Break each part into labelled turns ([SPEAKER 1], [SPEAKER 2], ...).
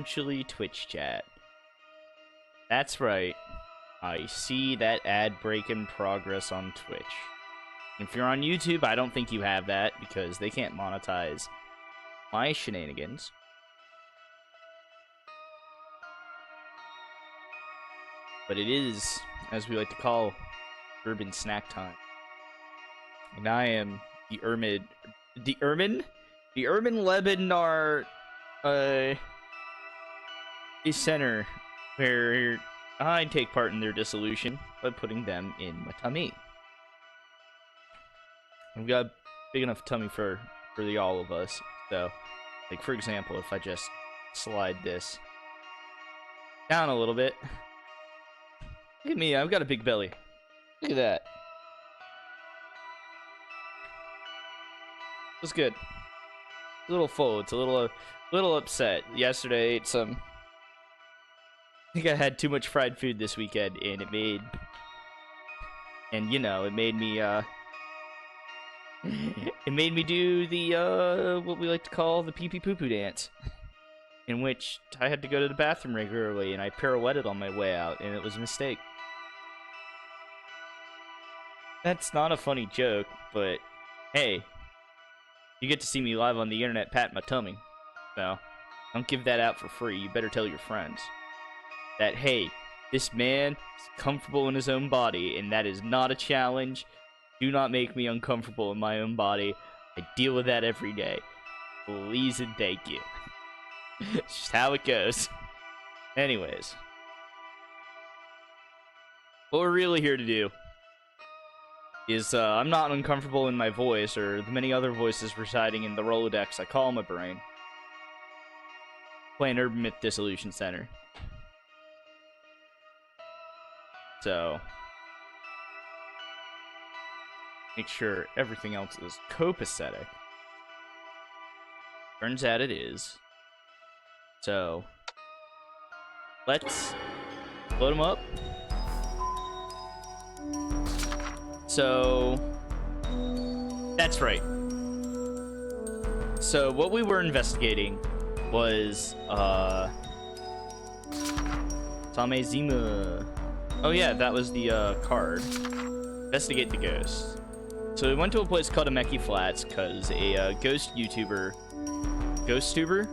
[SPEAKER 1] eventually Twitch chat. That's right. I see that ad break in progress on Twitch. If you're on YouTube, I don't think you have that because they can't monetize my shenanigans. But it is, as we like to call, urban snack time. And I am the Urban Lebanon center, where I take part in their dissolution by putting them in my tummy. I've got a big enough tummy for the all of us. So, like for example, if I just slide this down a little bit, look at me, I've got a big belly. Look at that. It's good. A little full. It's a little upset. Yesterday I ate some. I think I had too much fried food this weekend, and it made me it made me do the what we like to call the pee pee poo poo dance, in which I had to go to the bathroom regularly, and I pirouetted on my way out, and it was a mistake. That's not a funny joke, but hey, you get to see me live on the internet pat my tummy. So, don't give that out for free. You better tell your friends that, hey, this man is comfortable in his own body, and that is not a challenge. Do not make me uncomfortable in my own body. I deal with that every day. Please and thank you. It's just how it goes. Anyways, what we're really here to do is, I'm not uncomfortable in my voice or the many other voices residing in the Rolodex I call my brain. Playing Urban Myth Dissolution Center. So, make sure everything else is copacetic. Turns out it is. So, let's load them up. So, that's right. So, what we were investigating was, Tamezima. Oh yeah, that was the, card. Investigate the ghost. So we went to a place called Ameki Flats, because a, ghost YouTuber... Ghost tuber?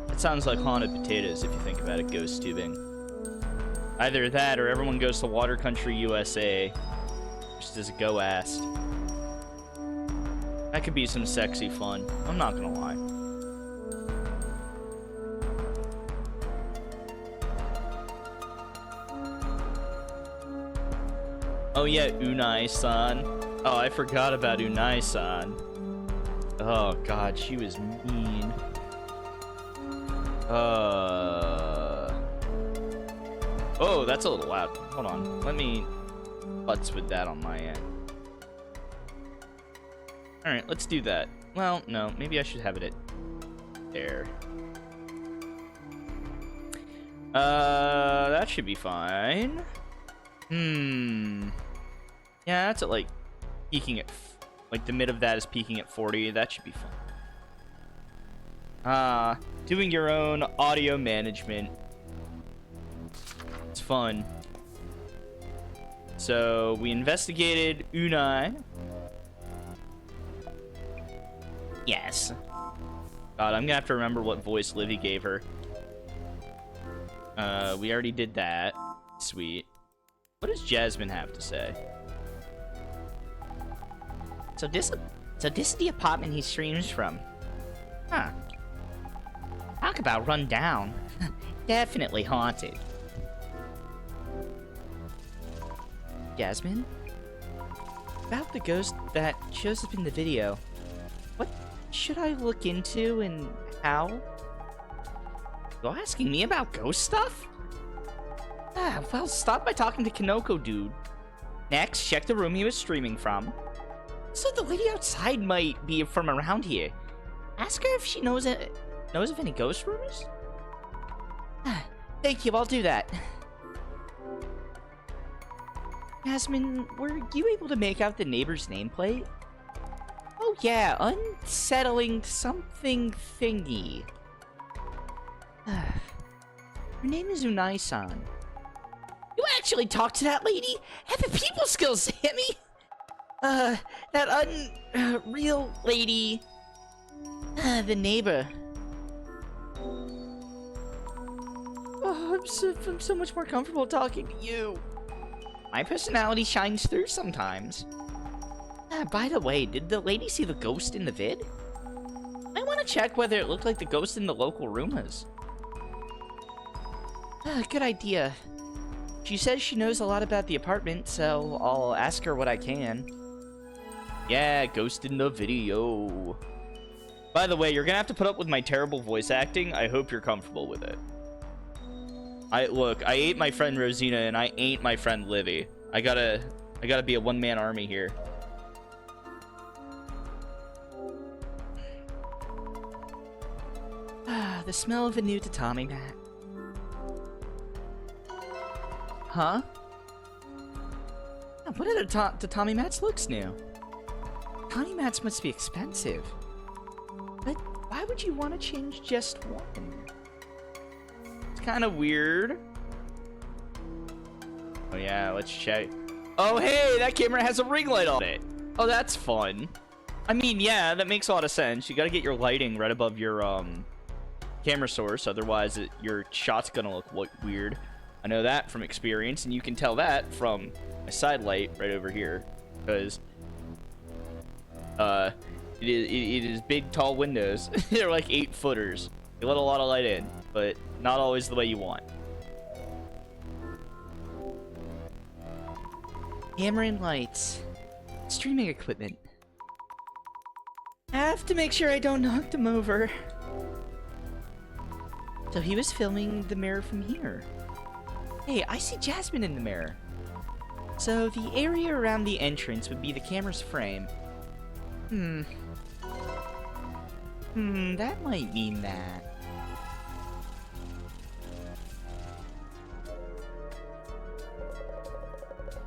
[SPEAKER 1] That sounds like haunted potatoes if you think about it, ghost tubing. Either that, or everyone goes to Water Country, USA. Just as a go-ass. That could be some sexy fun. I'm not gonna lie. Oh yeah, Unai-san. Oh, I forgot about Unai-san. Oh god, she was mean. Oh, that's a little loud. Hold on. Let me butts with that on my end. Alright, let's do that. Well, no, maybe I should have it at there. That should be fine. Yeah, that's at like peaking at like the mid of that is peaking at 40. That should be fun. Doing your own audio management. It's fun. So we investigated Unai. Yes. God, I'm gonna have to remember what voice Livy gave her. We already did that. Sweet. What does Jasmine have to say? So this is the apartment he streams from. Huh. Talk about run down. Definitely haunted. Jasmine? About the ghost that shows up in the video. What should I look into and how? You asking me about ghost stuff? Well, start by talking to Kanoko, dude. Next, check the room he was streaming from. So the lady outside might be from around here. Ask her if she knows of any ghost rumors? Thank you, I'll do that. Jasmine, were you able to make out the neighbor's nameplate? Oh yeah, unsettling something thingy.
[SPEAKER 2] Her name is Unai-san. You actually talked to that lady? Have the people skills, Sammy! That unreal lady. The neighbor. Oh, I'm so much more comfortable talking to you. My personality shines through sometimes. By the way, did the lady see the ghost in the vid? I want to check whether it looked like the ghost in the local rumors. Good idea. She says she knows a lot about the apartment, so I'll ask her what I can.
[SPEAKER 1] Yeah, ghost in the video. By the way, you're gonna have to put up with my terrible voice acting. I hope you're comfortable with it. Look, I ate my friend Rosina and I ain't my friend Livy. I gotta be a one-man army here.
[SPEAKER 2] The smell of a new tatami mat. Huh? What other tatami mats looks new? Tatami mats must be expensive. But why would you want to change just one?
[SPEAKER 1] It's kind of weird. Oh yeah, let's check. Oh hey, that camera has a ring light on it. Oh, that's fun. I mean, yeah, that makes a lot of sense. You gotta get your lighting right above your camera source, otherwise your shot's gonna look weird. I know that from experience, and you can tell that from my side light right over here, because it is big, tall windows. They're like 8-footers. They let a lot of light in, but not always the way you want.
[SPEAKER 2] Camera and lights. Streaming equipment. I have to make sure I don't knock them over. So he was filming the mirror from here. Hey, I see Jasmine in the mirror. So the area around the entrance would be the camera's frame. That might mean that.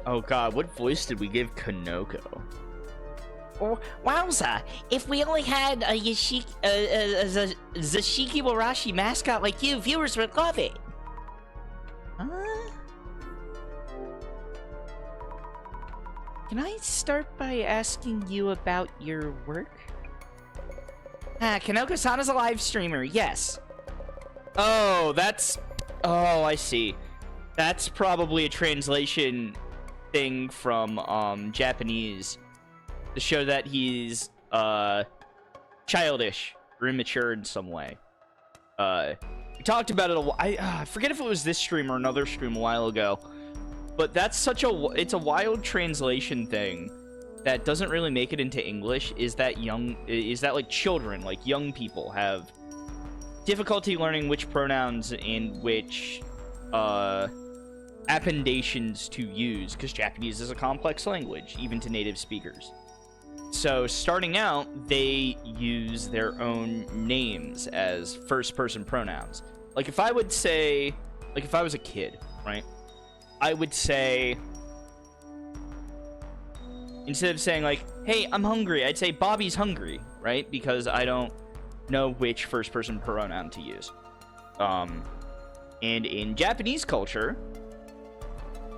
[SPEAKER 1] Oh god, what voice did we give Kanoko?
[SPEAKER 2] Oh, wowza! If we only had a Zashiki Warashi mascot like you, viewers would love it. Huh? Can I start by asking you about your work? Kanoko-san is a live streamer, yes.
[SPEAKER 1] Oh, oh, I see. That's probably a translation thing from Japanese to show that he's childish or immature in some way. We talked about it I forget if it was this stream or another stream a while ago, but that's it's a wild translation thing that doesn't really make it into English. Is that like children, like young people, have difficulty learning which pronouns and which appendations to use, because Japanese is a complex language, even to native speakers. So starting out, they use their own names as first-person pronouns. Like if I would say, like if I was a kid, right? I would say, instead of saying like, hey, I'm hungry, I'd say Bobby's hungry, right? Because I don't know which first-person pronoun to use. And in Japanese culture,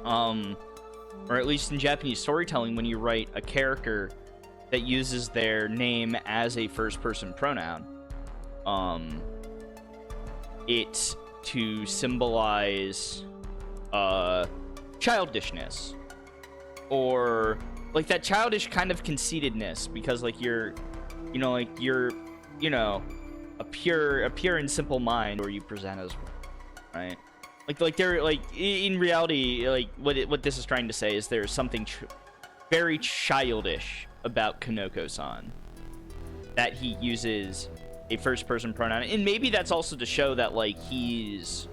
[SPEAKER 1] or at least in Japanese storytelling, when you write a character that uses their name as a first-person pronoun, it's to symbolize childishness, or like that childish kind of conceitedness, because like you're a pure and simple mind, or you present as, right? Like they're like, in reality, like what this is trying to say is there's something very childish about Kanoko-san, that he uses a first-person pronoun, and maybe that's also to show that like he's.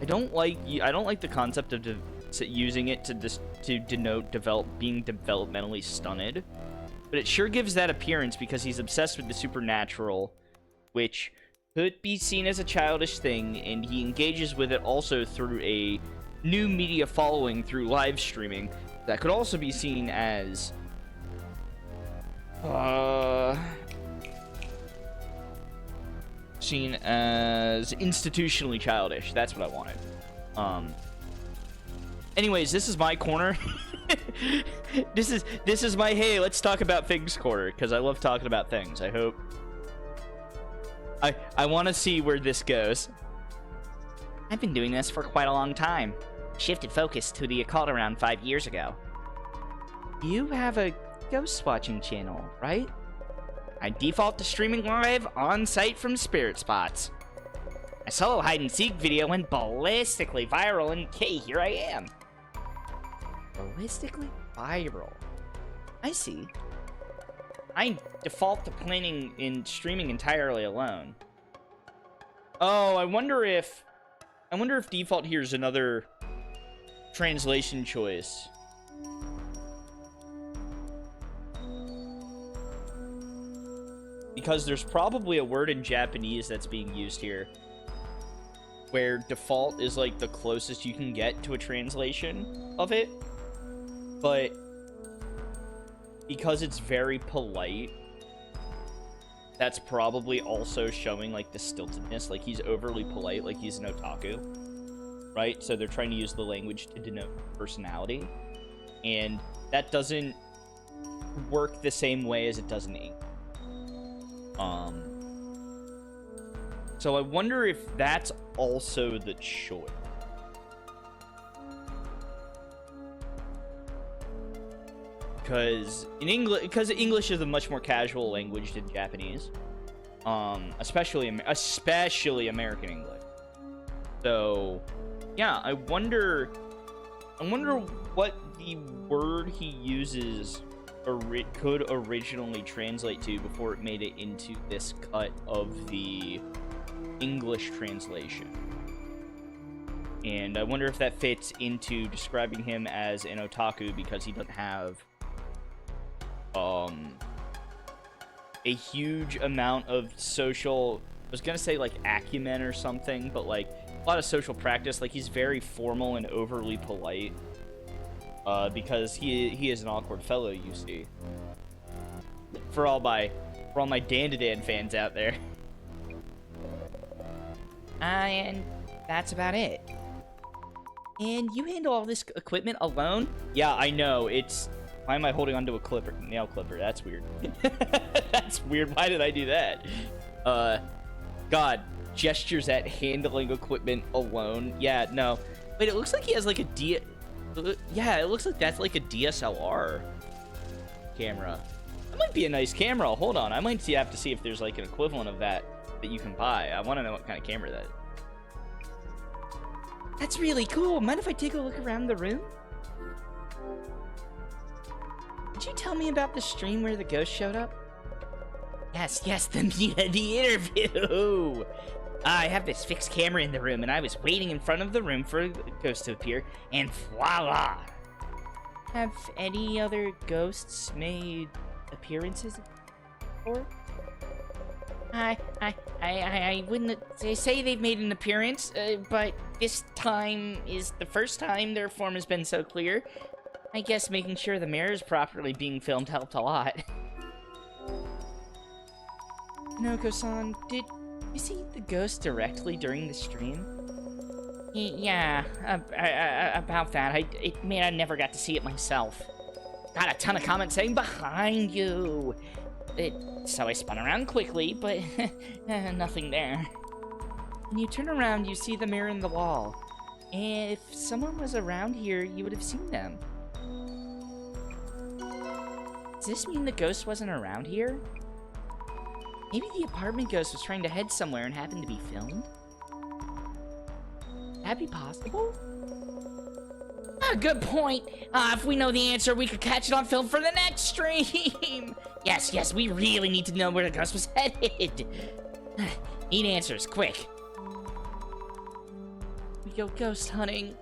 [SPEAKER 1] I don't like the concept of using it to denote being developmentally stunted, but it sure gives that appearance because he's obsessed with the supernatural, which could be seen as a childish thing, and he engages with it also through a new media following through live streaming that could also be seen as seen as institutionally childish. That's what I wanted. Anyways, this is my corner. This is my hey, let's talk about things corner, because I love talking about things. I hope I want to see where this goes.
[SPEAKER 2] I've been doing this for quite a long time. Shifted focus to the occult around 5 years ago. You have a ghost watching channel, right? I default to streaming live on site from spirit spots. My solo hide and seek video went ballistically viral, and hey, here I am. Ballistically viral. I see.
[SPEAKER 1] I default to planning in streaming entirely alone. Oh, I wonder if default here is another translation choice. Because there's probably a word in Japanese that's being used here where default is like the closest you can get to a translation of it. But because it's very polite, that's probably also showing like the stiltedness, like he's overly polite, like he's an otaku, right? So they're trying to use the language to denote personality, and that doesn't work the same way as it does in English. So I wonder if that's also the choice. Because English is a much more casual language than Japanese, especially American English. So, yeah, I wonder what the word he uses could originally translate to before it made it into this cut of the English translation. And I wonder if that fits into describing him as an otaku because he doesn't have a huge amount of social, I was gonna say like acumen or something, but like a lot of social practice. Like he's very formal and overly polite because he is an awkward fellow, you see. For all my Dan fans out there.
[SPEAKER 2] And that's about it. And you handle all this equipment alone?
[SPEAKER 1] Yeah, I know. Why am I holding onto a nail clipper? That's weird. That's weird. Why did I do that? God, gestures at handling equipment alone. Yeah, no. Wait, it looks like he has like yeah, it looks like that's like a DSLR camera. That might be a nice camera. Hold on, I might have to see if there's like an equivalent of that you can buy. I want to know what kind of camera that is.
[SPEAKER 2] That's really cool. Mind if I take a look around the room? Did you tell me about the stream where the ghost showed up? Yes, the interview! I have this fixed camera in the room, and I was waiting in front of the room for the ghost to appear, and voila! Have any other ghosts made appearances before? I wouldn't say they've made an appearance, but this time is the first time their form has been so clear. I guess making sure the mirror is properly being filmed helped a lot. Noko-san, did you see the ghost directly during the stream? Yeah, about that. I never got to see it myself. Got a ton of comments saying behind you. So I spun around quickly, but nothing there. When you turn around, you see the mirror in the wall. If someone was around here, you would have seen them. Does this mean the ghost wasn't around here? Maybe the apartment ghost was trying to head somewhere and happened to be filmed? That be possible? Good point. If we know the answer, we could catch it on film for the next stream. Yes, we really need to know where the ghost was headed. Need answers, quick. We go ghost hunting.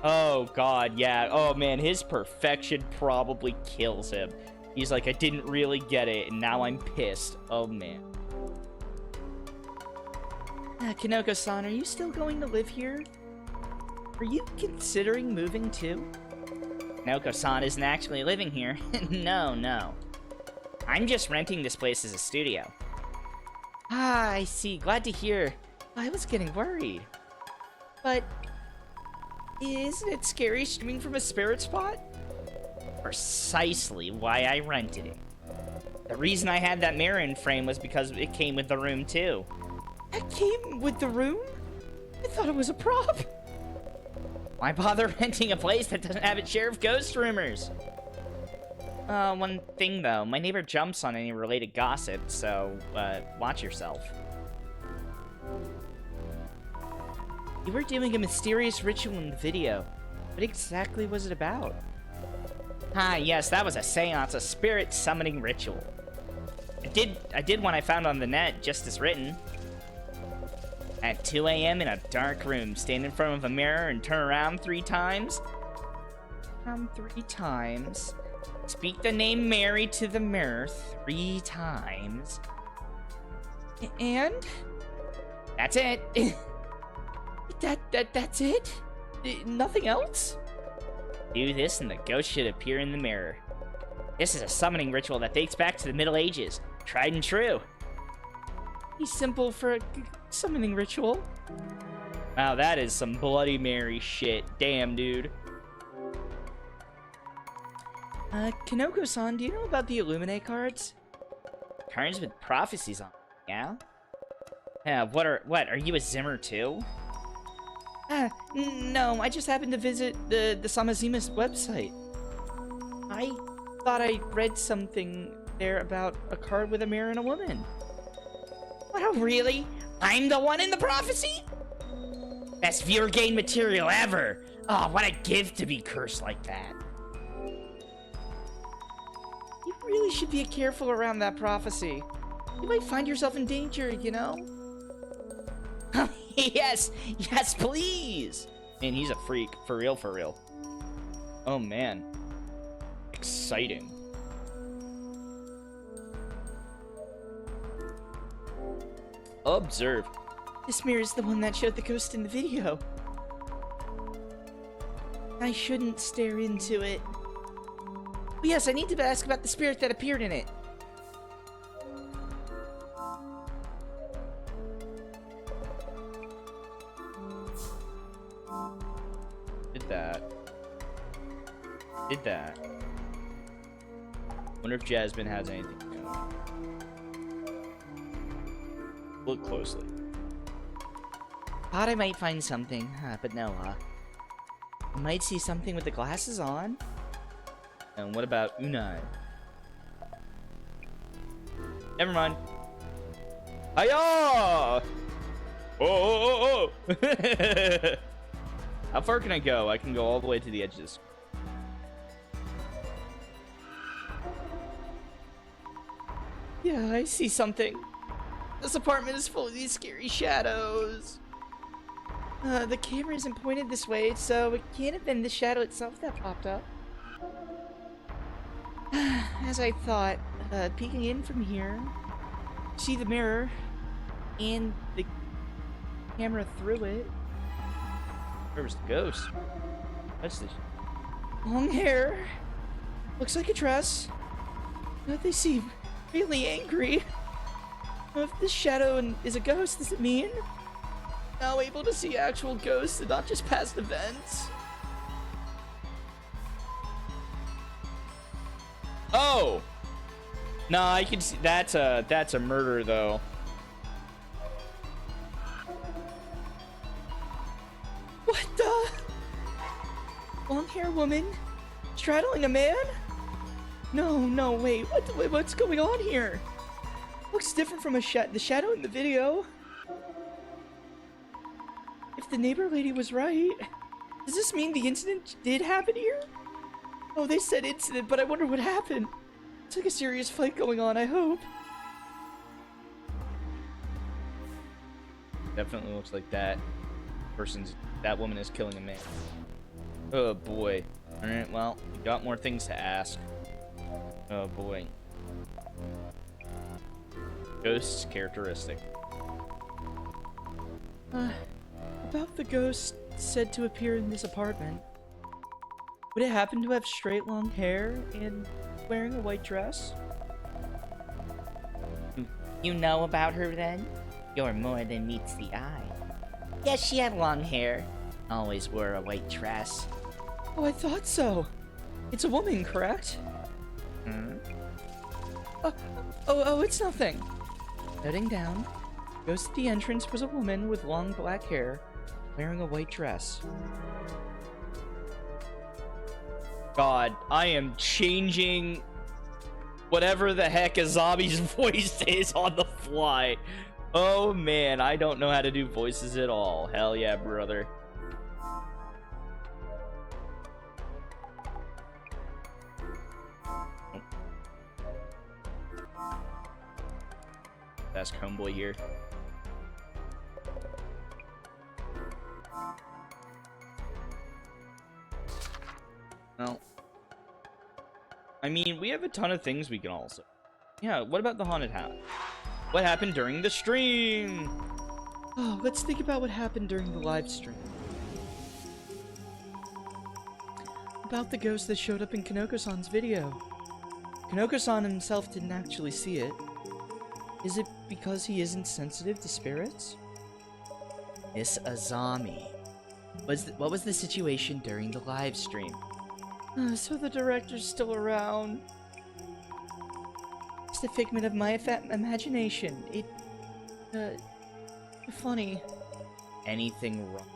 [SPEAKER 1] Oh, God, yeah. Oh, man, his perfection probably kills him. He's like, I didn't really get it, and now I'm pissed. Oh, man.
[SPEAKER 2] Kanoko-san, are you still going to live here? Are you considering moving too? Kanoko-san isn't actually living here. No. I'm just renting this place as a studio. Ah, I see. Glad to hear. I was getting worried. But isn't it scary streaming from a spirit spot? Precisely why I rented it. The reason I had that mirror in frame was because it came with the room too. That came with the room? I thought it was a prop. Why bother renting a place that doesn't have its share of ghost rumors? One thing though, my neighbor jumps on any related gossip, so, watch yourself. You were doing a mysterious ritual in the video. What exactly was it about? Ah, yes, that was a seance, a spirit summoning ritual. I did one I found on the net, just as written. At 2 a.m. in a dark room, stand in front of a mirror and turn around 3 times. 3 times. Speak the name Mary to the mirror 3 times. And? That's it. That's it? Nothing else? Do this and the ghost should appear in the mirror. This is a summoning ritual that dates back to the Middle Ages. Tried and true. Be simple for a summoning ritual. Wow, that is some Bloody Mary shit. Damn, dude. Kanoko-san, do you know about the Illuminate cards? Cards with prophecies on them, yeah? Yeah, what, are you a Zimmer too? No, I just happened to visit the Samazima's website. I thought I read something there about a card with a mirror and a woman. What, oh, really? I'm the one in the prophecy? Best viewer gain material ever! Oh, what a gift to be cursed like that. You really should be careful around that prophecy. You might find yourself in danger, you know? Yes, please! Man, he's a freak. For real, for real. Oh, man. Exciting. Observe. This mirror is the one that showed the ghost in the video. I shouldn't stare into it. Oh, yes, I need to ask about the spirit that appeared in it. Did that. Wonder if Jasmine has anything to know. Look closely. Thought I might find something, but no, I might see something with the glasses on. And what about Unai? Never mind. Hiya! Oh! How far can I go? I can go all the way to the edge of this. Yeah, I see something. This apartment is full of these scary shadows. The camera isn't pointed this way, so it can't have been the shadow itself that popped up. As I thought, peeking in from here, see the mirror and the camera through it. Where was the ghost? What's this? Long hair. Looks like a dress. They seem really angry. If this shadow is a ghost, does it mean now able to see actual ghosts and not just past events? Oh! No, I can see that's a murder though. What the? Long hair woman straddling a man? No, wait. What's going on here? Looks different from the shadow in the video. If the neighbor lady was right, does this mean the incident did happen here? Oh, they said incident, but I wonder what happened. It's like a serious fight going on, I hope. Definitely looks like that woman is killing a man. Oh boy. Alright, well, we got more things to ask. Oh boy. Ghost's characteristic. About the ghost said to appear in this apartment. Would it happen to have straight long hair and wearing a white dress? You know about her then? You're more than meets the eye. Yes, she had long hair. Always wore a white dress.
[SPEAKER 3] Oh, I thought so. It's a woman, correct?
[SPEAKER 2] Hmm?
[SPEAKER 3] Oh, it's nothing. Noting down, ghost at the entrance was a woman with long black hair, wearing a white dress.
[SPEAKER 1] God, I am changing whatever the heck a zombie's voice is on the fly. Oh man, I don't know how to do voices at all. Hell yeah, brother. Ask homeboy here. Well, I mean, we have a ton of things we can also. Yeah, what about the haunted house? What happened during the stream?
[SPEAKER 3] Oh, let's think about what happened during the live stream. About the ghost that showed up in Kanoko-san's video. Kanoko-san himself didn't actually see it. Is it because he isn't sensitive to spirits?
[SPEAKER 2] Miss Azami. What was the situation during the live stream?
[SPEAKER 3] So the director's still around. It's a figment of my imagination. Funny.
[SPEAKER 2] Anything wrong?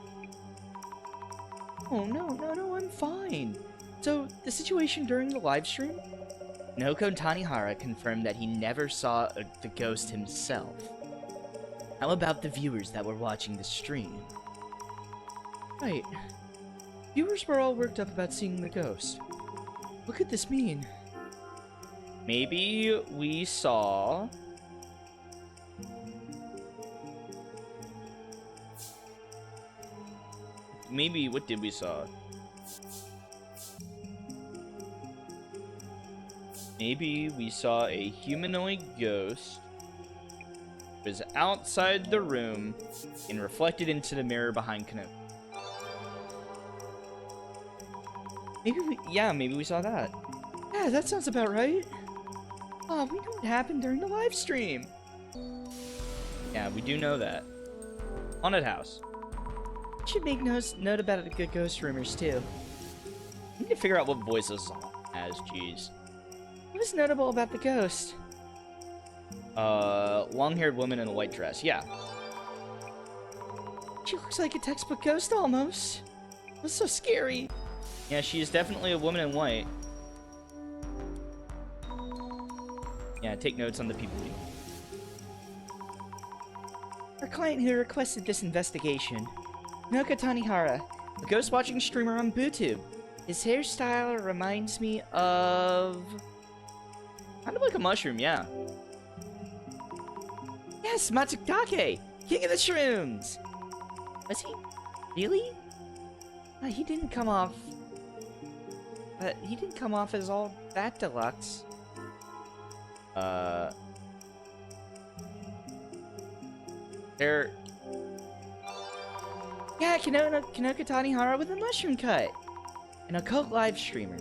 [SPEAKER 3] Oh, no, I'm fine. So, the situation during the live stream?
[SPEAKER 2] Noko Tanihara confirmed that he never saw the ghost himself. How about the viewers that were watching the stream?
[SPEAKER 3] Right. Viewers were all worked up about seeing the ghost. What could this mean?
[SPEAKER 1] Maybe we saw... Maybe, what did we saw? Maybe we saw a humanoid ghost was outside the room and reflected into the mirror behind Kanoko. Maybe we saw that.
[SPEAKER 3] Yeah, that sounds about right. Oh, we know what happened during the live stream.
[SPEAKER 1] Yeah, we do know that. Haunted house.
[SPEAKER 3] Should make note about the good ghost rumors too.
[SPEAKER 1] We need to figure out what voice this song has, jeez.
[SPEAKER 3] What is notable about the ghost?
[SPEAKER 1] Long-haired woman in a white dress, yeah.
[SPEAKER 3] She looks like a textbook ghost almost. That's so scary.
[SPEAKER 1] Yeah, she is definitely a woman in white. Yeah, take notes on the people.
[SPEAKER 3] Our client who requested this investigation, Noko Tanihara, a ghost watching streamer on BooTube. His hairstyle reminds me of...
[SPEAKER 1] Kind of like a mushroom, yeah.
[SPEAKER 3] Yes, Matsutake, king of the shrooms. Was he? Really? He didn't come off... he didn't come off as all that deluxe.
[SPEAKER 1] There...
[SPEAKER 3] Yeah, Kanoko Tanihara with a mushroom cut. An occult live streamer.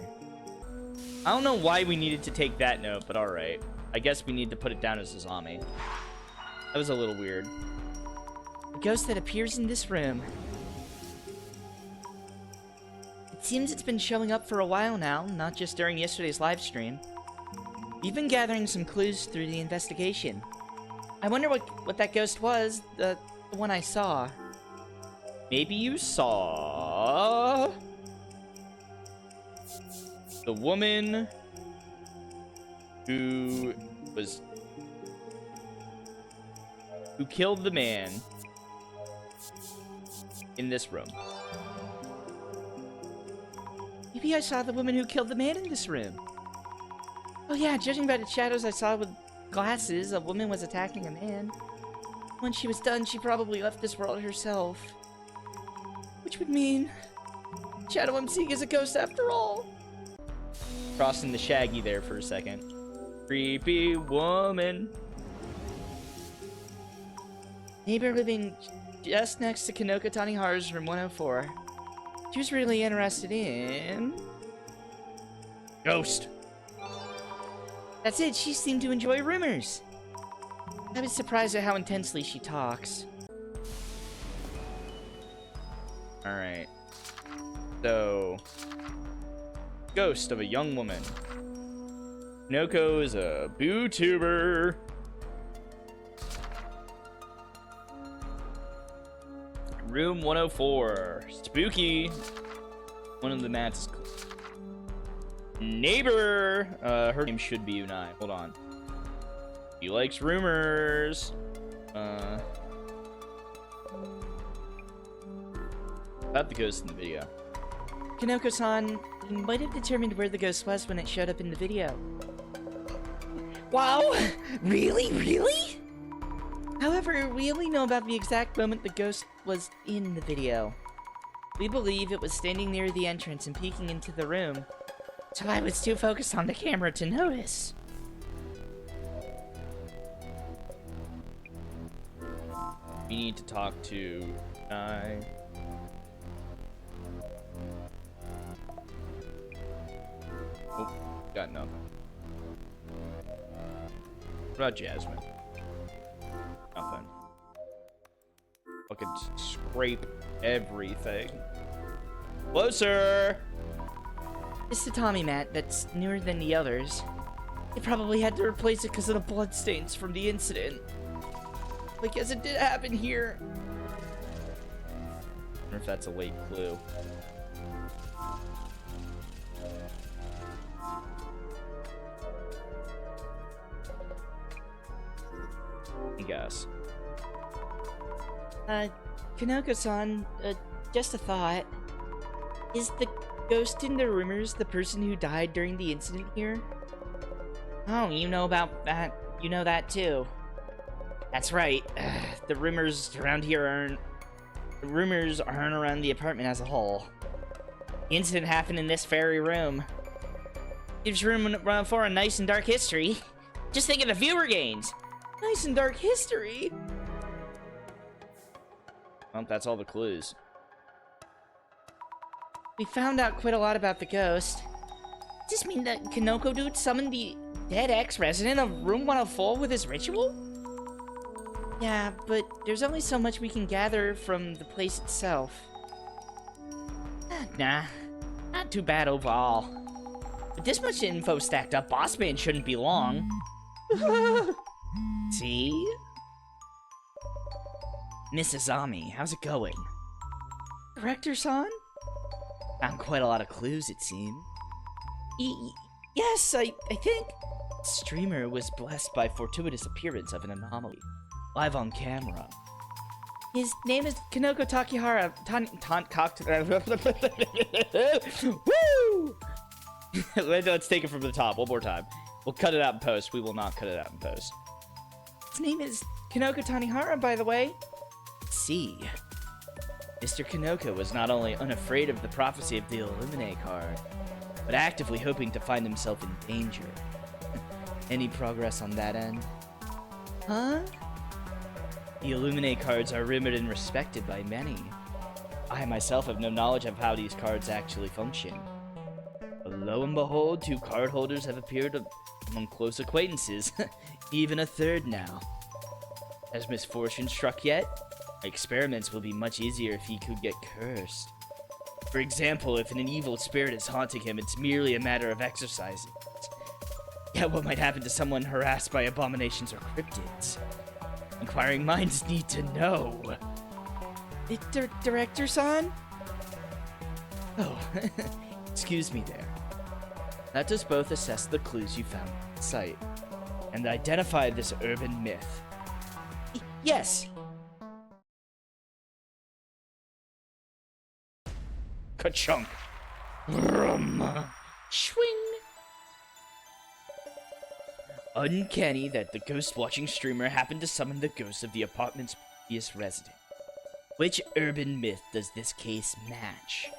[SPEAKER 1] I don't know why we needed to take that note, but alright. I guess we need to put it down as Azami. That was a little weird.
[SPEAKER 3] A ghost that appears in this room. It seems it's been showing up for a while now, not just during yesterday's live stream. We've been gathering some clues through the investigation. I wonder what that ghost was, the one I saw.
[SPEAKER 1] Maybe you saw... the woman who killed the man in this room.
[SPEAKER 3] Maybe I saw the woman who killed the man in this room. Oh yeah, judging by the shadows I saw with glasses, a woman was attacking a man. When she was done, she probably left this world herself. Which would mean... Shadow I'm seeing is a ghost after all.
[SPEAKER 1] Crossing the Shaggy there for a second. Creepy woman.
[SPEAKER 3] Neighbor living just next to Kanoko Tanihara's room 104. She was really interested in...
[SPEAKER 1] Ghost.
[SPEAKER 3] That's it, she seemed to enjoy rumors. I was surprised at how intensely she talks.
[SPEAKER 1] Alright. So... Ghost of a young woman. Noko is a bootuber. Room 104. Spooky. One of the mats is closed. Neighbor. Her name should be Unai. Hold on. He likes rumors. About the ghost in the video.
[SPEAKER 3] Kanoko-san, you might have determined where the ghost was when it showed up in the video. Wow! Really? Really? However, we only know about the exact moment the ghost was in the video. We believe it was standing near the entrance and peeking into the room, so I was too focused on the camera to notice.
[SPEAKER 1] We need to talk to Unai. Oh, got nothing. What about Jasmine? Nothing. Fucking scrape everything. Closer!
[SPEAKER 3] It's the Tommy mat that's newer than the others. They probably had to replace it because of the bloodstains from the incident. I guess it did happen here.
[SPEAKER 1] I wonder if that's a late clue. I guess.
[SPEAKER 3] Kanoko-san, just a thought. Is the ghost in the rumors the person who died during the incident here? Oh, you know about that. You know that too. That's right. The rumors around around the apartment as a whole. The incident happened in this very room. Gives room for a nice and dark history. Just think of the viewer gains. Nice and dark history?
[SPEAKER 1] Well, that's all the clues.
[SPEAKER 3] We found out quite a lot about the ghost. Does this mean that Kanoko dude summoned the dead ex-resident of room 104 with his ritual? Yeah, but there's only so much we can gather from the place itself. Nah, not too bad overall. With this much info stacked up, Boss Man shouldn't be long. See? Mrs. Ami, how's it going? Director-san? Found quite a lot of clues, it seemed. Yes, I think... Streamer was blessed by fortuitous appearance of an anomaly. Live on camera. His name is Kanoko Takihara.
[SPEAKER 1] Woo! Let's take it from the top one more time. We'll cut it out in post. We will not cut it out in post.
[SPEAKER 3] His name is Kanoko Tanihara, by the way. See. Mr. Kanoko was not only unafraid of the prophecy of the Illuminate card, but actively hoping to find himself in danger. Any progress on that end? Huh? The Illuminate cards are rumored and respected by many. I myself have no knowledge of how these cards actually function. But lo and behold, 2 card holders have appeared among close acquaintances, even a third now. Has misfortune struck yet? Experiments will be much easier if he could get cursed. For example, if an evil spirit is haunting him, it's merely a matter of exorcising it. Yet what might happen to someone harassed by abominations or cryptids? Inquiring minds need to know. Director-san? Oh, excuse me there. Let us both assess the clues you found on the site, and identify this urban myth. Yes!
[SPEAKER 1] Ka-chunk!
[SPEAKER 3] Brum. Swing!
[SPEAKER 1] Uncanny that the ghost-watching streamer happened to summon the ghost of the apartment's previous resident. Which urban myth does this case match?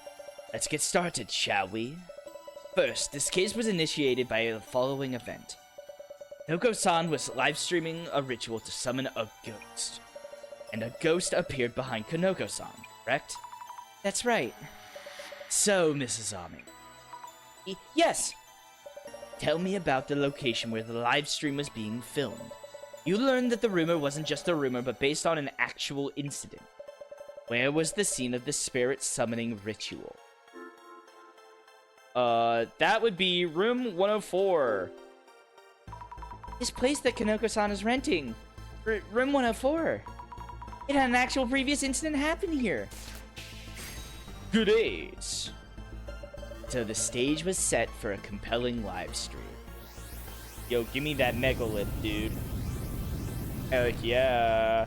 [SPEAKER 1] Let's get started, shall we? First, this case was initiated by the following event. Noko-san was live-streaming a ritual to summon a ghost. And a ghost appeared behind Kanoko-san, correct?
[SPEAKER 3] That's right.
[SPEAKER 1] So, Mrs. Ami.
[SPEAKER 3] Yes!
[SPEAKER 1] Tell me about the location where the live stream was being filmed.
[SPEAKER 3] You learned that the rumor wasn't just a rumor, but based on an actual incident. Where was the scene of the spirit summoning ritual?
[SPEAKER 1] That would be room 104.
[SPEAKER 3] This place that Kanoko-san is renting. Room 104. It had an actual previous incident happen here.
[SPEAKER 1] Good days.
[SPEAKER 3] So the stage was set for a compelling live stream.
[SPEAKER 1] Yo, give me that megalith, dude. Heck yeah.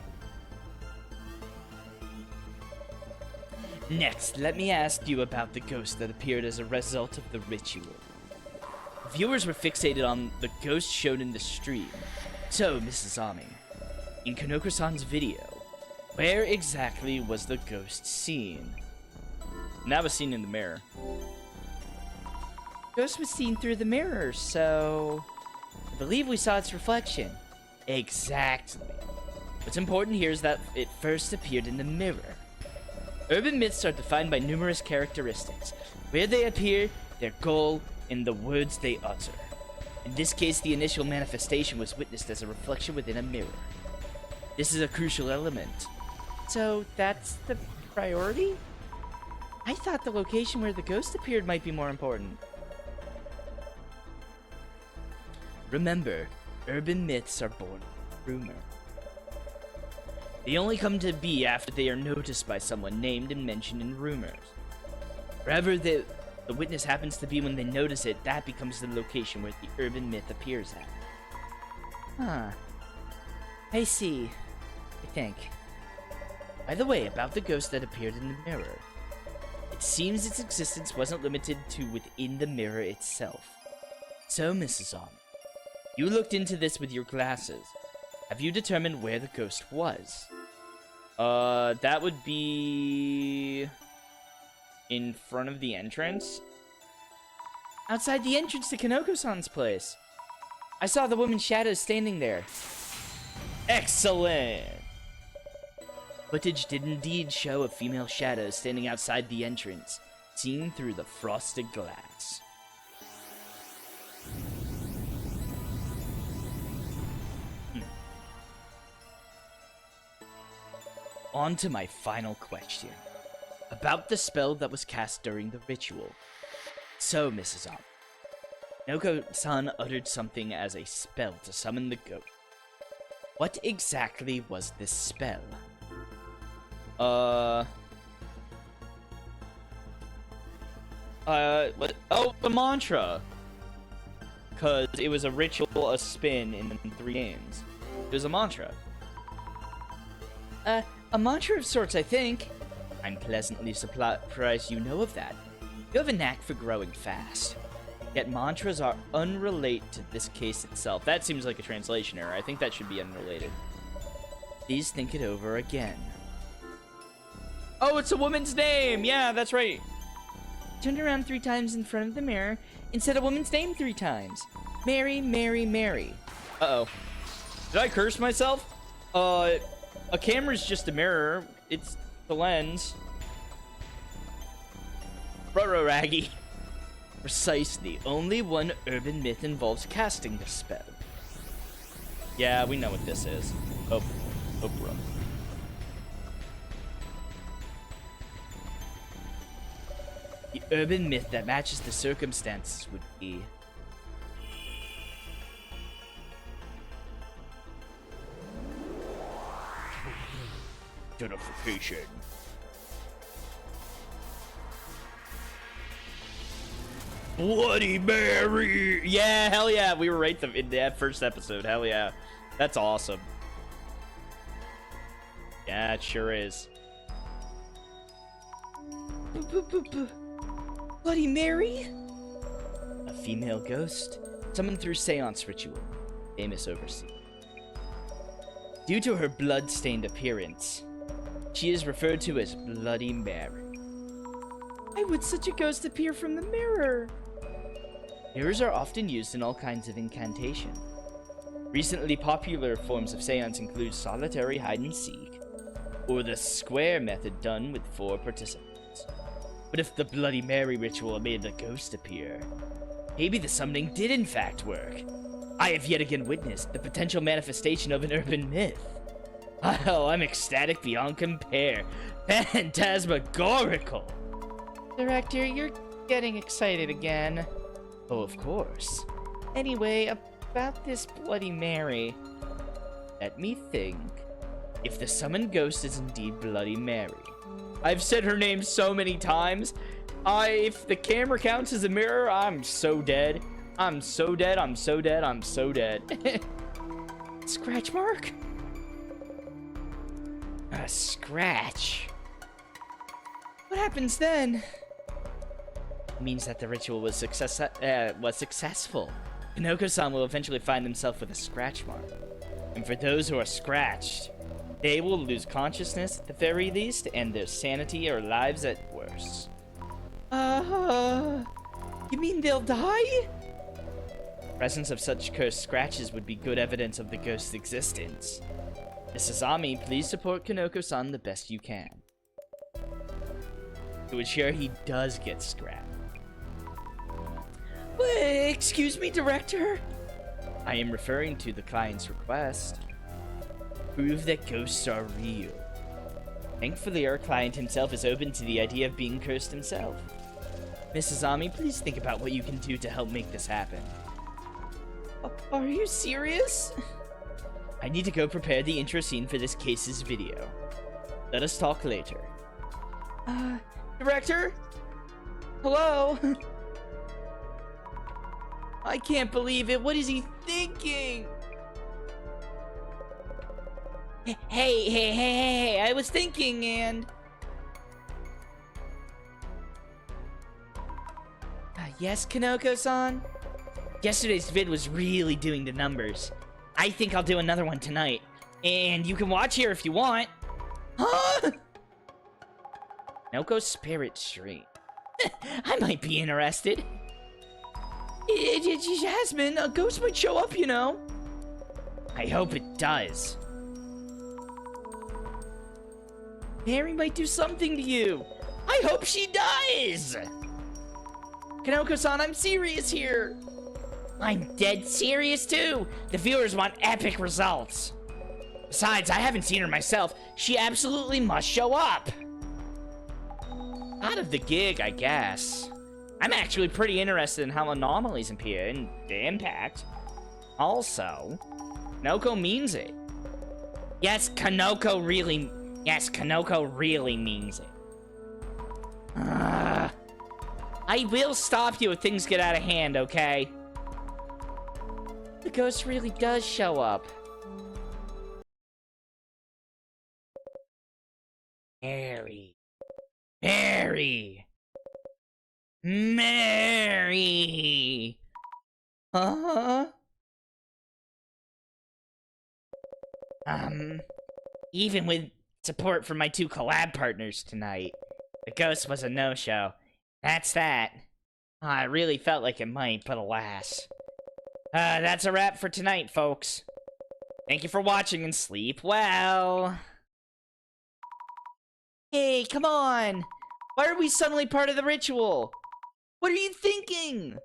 [SPEAKER 3] Next, let me ask you about the ghost that appeared as a result of the ritual. Viewers were fixated on the ghost shown in the stream. So, Mrs. Ami, in Kanoko-san's video, where exactly was the ghost seen?
[SPEAKER 1] And that was seen in the mirror.
[SPEAKER 3] Ghost was seen through the mirror, so I believe we saw its reflection. Exactly. What's important here is that it first appeared in the mirror. Urban myths are defined by numerous characteristics: where they appear, their goal, and the words they utter. In this case, the initial manifestation was witnessed as a reflection within a mirror. This is a crucial element. So that's the priority? I thought the location where the ghost appeared might be more important. Remember, urban myths are born from rumor. They only come to be after they are noticed by someone named and mentioned in rumors. Wherever the witness happens to be when they notice it, that becomes the location where the urban myth appears at. Huh. I see. I think. By the way, about the ghost that appeared in the mirror. It seems its existence wasn't limited to within the mirror itself. So, Mrs. Om, you looked into this with your glasses. Have you determined where the ghost was?
[SPEAKER 1] That would be in front of the entrance.
[SPEAKER 3] Outside the entrance to Kanoko-san's place. I saw the woman's shadow standing there.
[SPEAKER 1] Excellent!
[SPEAKER 3] Footage did indeed show a female shadow standing outside the entrance, seen through the frosted glass. On to my final question. About the spell that was cast during the ritual. So, Mrs. Om, Kanoko-san uttered something as a spell to summon the ghost. What exactly was this spell?
[SPEAKER 1] What? Oh, the mantra! Because it was a ritual, a spin in 3 games. It was a mantra.
[SPEAKER 3] A mantra of sorts, I think. I'm pleasantly surprised you know of that. You have a knack for growing fast. Yet mantras are unrelated to this case itself.
[SPEAKER 1] That seems like a translation error. I think that should be unrelated.
[SPEAKER 3] Please think it over again.
[SPEAKER 1] Oh, it's a woman's name! Yeah, that's right.
[SPEAKER 3] Turned around 3 times in front of the mirror and said a woman's name 3 times. Mary, Mary, Mary.
[SPEAKER 1] Uh-oh. Did I curse myself? A camera's just a mirror. It's the lens.
[SPEAKER 3] Ruh-roh, Raggy. Precisely. Only one urban myth involves casting the spell.
[SPEAKER 1] Yeah, we know what this is. Oh, bro.
[SPEAKER 3] The urban myth that matches the circumstances would be...
[SPEAKER 1] Identification. Bloody Mary! Yeah, hell yeah, we were right in that first episode. Hell yeah. That's awesome. Yeah, it sure is.
[SPEAKER 3] Bloody Mary? A female ghost, summoned through seance ritual, famous overseas. Due to her blood-stained appearance, she is referred to as Bloody Mary. Why would such a ghost appear from the mirror? Mirrors are often used in all kinds of incantation. Recently popular forms of seance include solitary hide-and-seek, or the square method done with 4 participants. But if the Bloody Mary ritual made the ghost appear, maybe the summoning did in fact work.
[SPEAKER 2] I have yet again witnessed the potential manifestation of an urban myth. Oh, I'm ecstatic beyond compare. Phantasmagorical.
[SPEAKER 3] Director, you're getting excited again.
[SPEAKER 2] Oh, of course.
[SPEAKER 3] Anyway, about this Bloody Mary.
[SPEAKER 2] Let me think. If the summoned ghost is indeed Bloody Mary. I've said her name so many times. If the camera counts as a mirror, I'm so dead. I'm so dead, I'm so dead, I'm so dead.
[SPEAKER 3] Scratch mark?
[SPEAKER 2] A scratch.
[SPEAKER 3] What happens then?
[SPEAKER 2] It means that the ritual was successful. Kanoko-san will eventually find himself with a scratch mark. And for those who are scratched, they will lose consciousness at the very least, and their sanity or lives at worst.
[SPEAKER 3] You mean they'll die?
[SPEAKER 2] Presence of such cursed scratches would be good evidence of the ghost's existence. Mrs. Ami, please support Kanoko-san the best you can, to ensure he does get scrapped.
[SPEAKER 3] Excuse me, Director?
[SPEAKER 2] I am referring to the client's request. Prove that ghosts are real. Thankfully, our client himself is open to the idea of being cursed himself. Mrs. Ami, please think about what you can do to help make this happen.
[SPEAKER 3] Are you serious?
[SPEAKER 2] I need to go prepare the intro scene for this case's video. Let us talk later.
[SPEAKER 3] Director? Hello? I can't believe it. What is he thinking? Hey, I was thinking, and... yes, Kanoko-san?
[SPEAKER 2] Yesterday's vid was really doing the numbers. I think I'll do another one tonight. And you can watch here if you want.
[SPEAKER 3] Huh?
[SPEAKER 2] Noko's Spirit Stream. I might be interested.
[SPEAKER 3] Jasmine, a ghost might show up, you know.
[SPEAKER 2] I hope it does.
[SPEAKER 3] Mary might do something to you. I hope she does. Kanoko-san, I'm serious here.
[SPEAKER 2] I'm dead serious too. The viewers want epic results. Besides, I haven't seen her myself. She absolutely must show up. Out of the gig, I guess. I'm actually pretty interested in how anomalies appear and the impact. Also, Kanoko means it. Yes, Kanoko really means it. I will stop you if things get out of hand, okay?
[SPEAKER 3] The ghost really does show up.
[SPEAKER 2] Mary. Even with support from my two collab partners tonight, the ghost was a no-show. That's that. I really felt like it might, but alas. That's a wrap for tonight, folks. Thank you for watching and sleep well.
[SPEAKER 3] Hey, come on! Why are we suddenly part of the ritual? What are you thinking?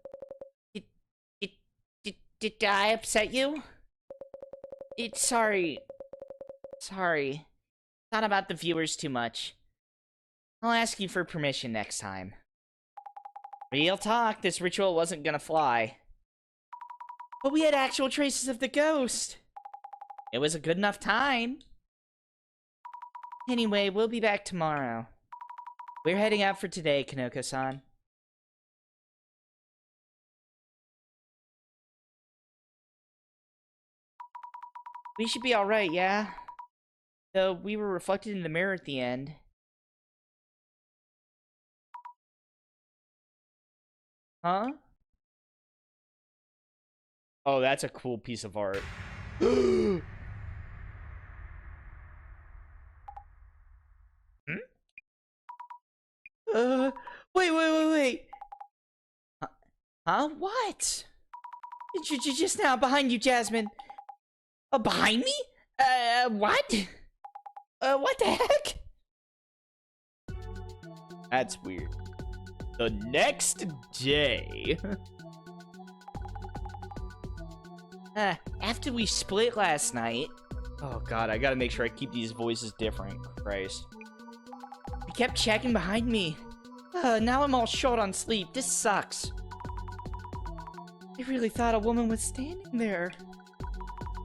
[SPEAKER 2] Did I upset you?
[SPEAKER 3] Sorry.
[SPEAKER 2] Thought about the viewers too much. I'll ask you for permission next time. Real talk, this ritual wasn't gonna fly.
[SPEAKER 3] But we had actual traces of the ghost.
[SPEAKER 2] It was a good enough time.
[SPEAKER 3] Anyway, we'll be back tomorrow.
[SPEAKER 2] We're heading out for today, Kanoko-san.
[SPEAKER 3] We should be alright, yeah? Though we were reflected in the mirror at the end.
[SPEAKER 2] Huh? Oh, that's a cool piece of art.
[SPEAKER 3] Wait. Huh? What? Just now, behind you, Jasmine. Behind me? What? What the heck?
[SPEAKER 2] That's weird. The next day...
[SPEAKER 3] After we split last night,
[SPEAKER 1] Oh god, I gotta make sure I keep these voices different. Christ.
[SPEAKER 3] I kept checking behind me. Now I'm all short on sleep. This sucks. I really thought a woman was standing there.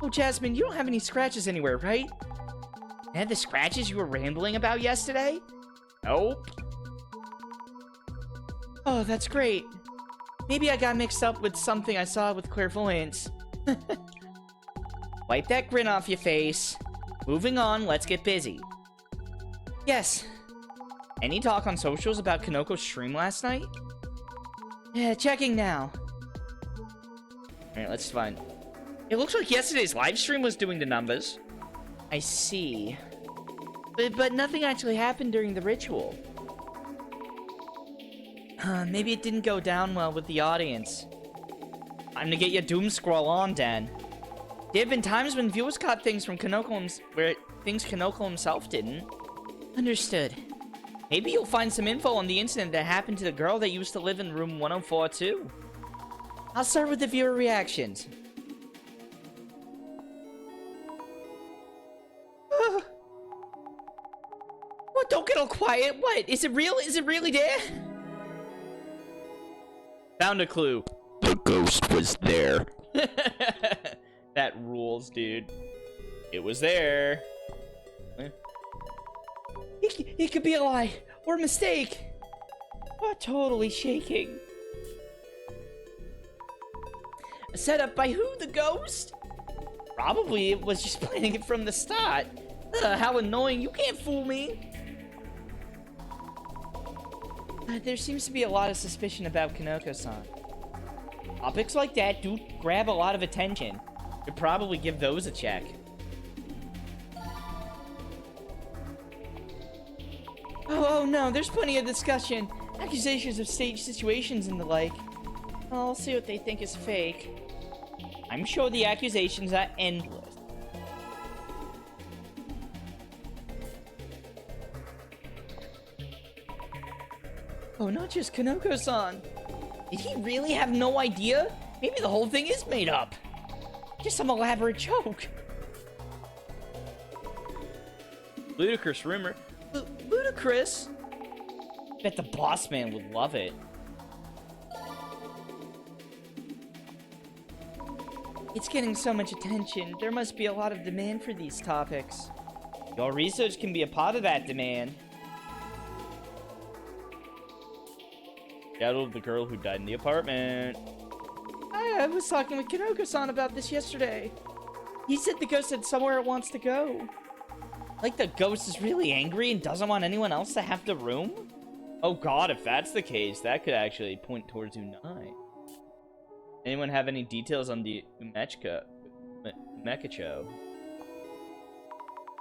[SPEAKER 3] Oh, Jasmine, you don't have any scratches anywhere, right? And the scratches you were rambling about yesterday?
[SPEAKER 1] Nope.
[SPEAKER 3] Oh, that's great. Maybe I got mixed up with something I saw with clairvoyance. Wipe that grin off your face. Moving on, let's get busy. Yes. Any talk on socials about Kanoko's stream last night? Yeah, checking now.
[SPEAKER 1] Alright, let's find. It looks like yesterday's live stream was doing the numbers.
[SPEAKER 3] I see. But nothing actually happened during the ritual. Maybe it didn't go down well with the audience.
[SPEAKER 1] Time to get your doom scroll on, Dan.
[SPEAKER 3] There have been times when viewers caught things from where things Kanoko himself didn't. Understood. Maybe you'll find some info on the incident that happened to the girl that used to live in room 104 too. I'll start with the viewer reactions. What? Don't get all quiet. What? Is it real? Is it really there?
[SPEAKER 1] Found a clue.
[SPEAKER 2] The ghost was there.
[SPEAKER 1] That rules, dude. It was there.
[SPEAKER 3] It could be a lie or a mistake. Oh, totally shaking. Set up by who? The ghost? Probably it was just planning it from the start. How annoying. You can't fool me. There seems to be a lot of suspicion about Kanoko-san. Topics like that do grab a lot of attention. Should probably give those a check. Oh no, there's plenty of discussion. Accusations of staged situations and the like. I'll see what they think is fake. I'm sure the accusations are endless. Oh, not just Kanoko-san. Did he really have no idea? Maybe the whole thing is made up. Just some elaborate joke.
[SPEAKER 1] Ludicrous rumor.
[SPEAKER 3] Ludicrous? Bet the boss man would love it. It's getting so much attention. There must be a lot of demand for these topics. Your research can be a part of that demand.
[SPEAKER 1] Shadow of the girl who died in the apartment.
[SPEAKER 3] I was talking with Kanoko-san about this yesterday. He said the ghost said somewhere it wants to go. Like the ghost is really angry and doesn't want anyone else to have the room?
[SPEAKER 1] Oh god, if that's the case, that could actually point towards Unai. Anyone have any details on the Umecho?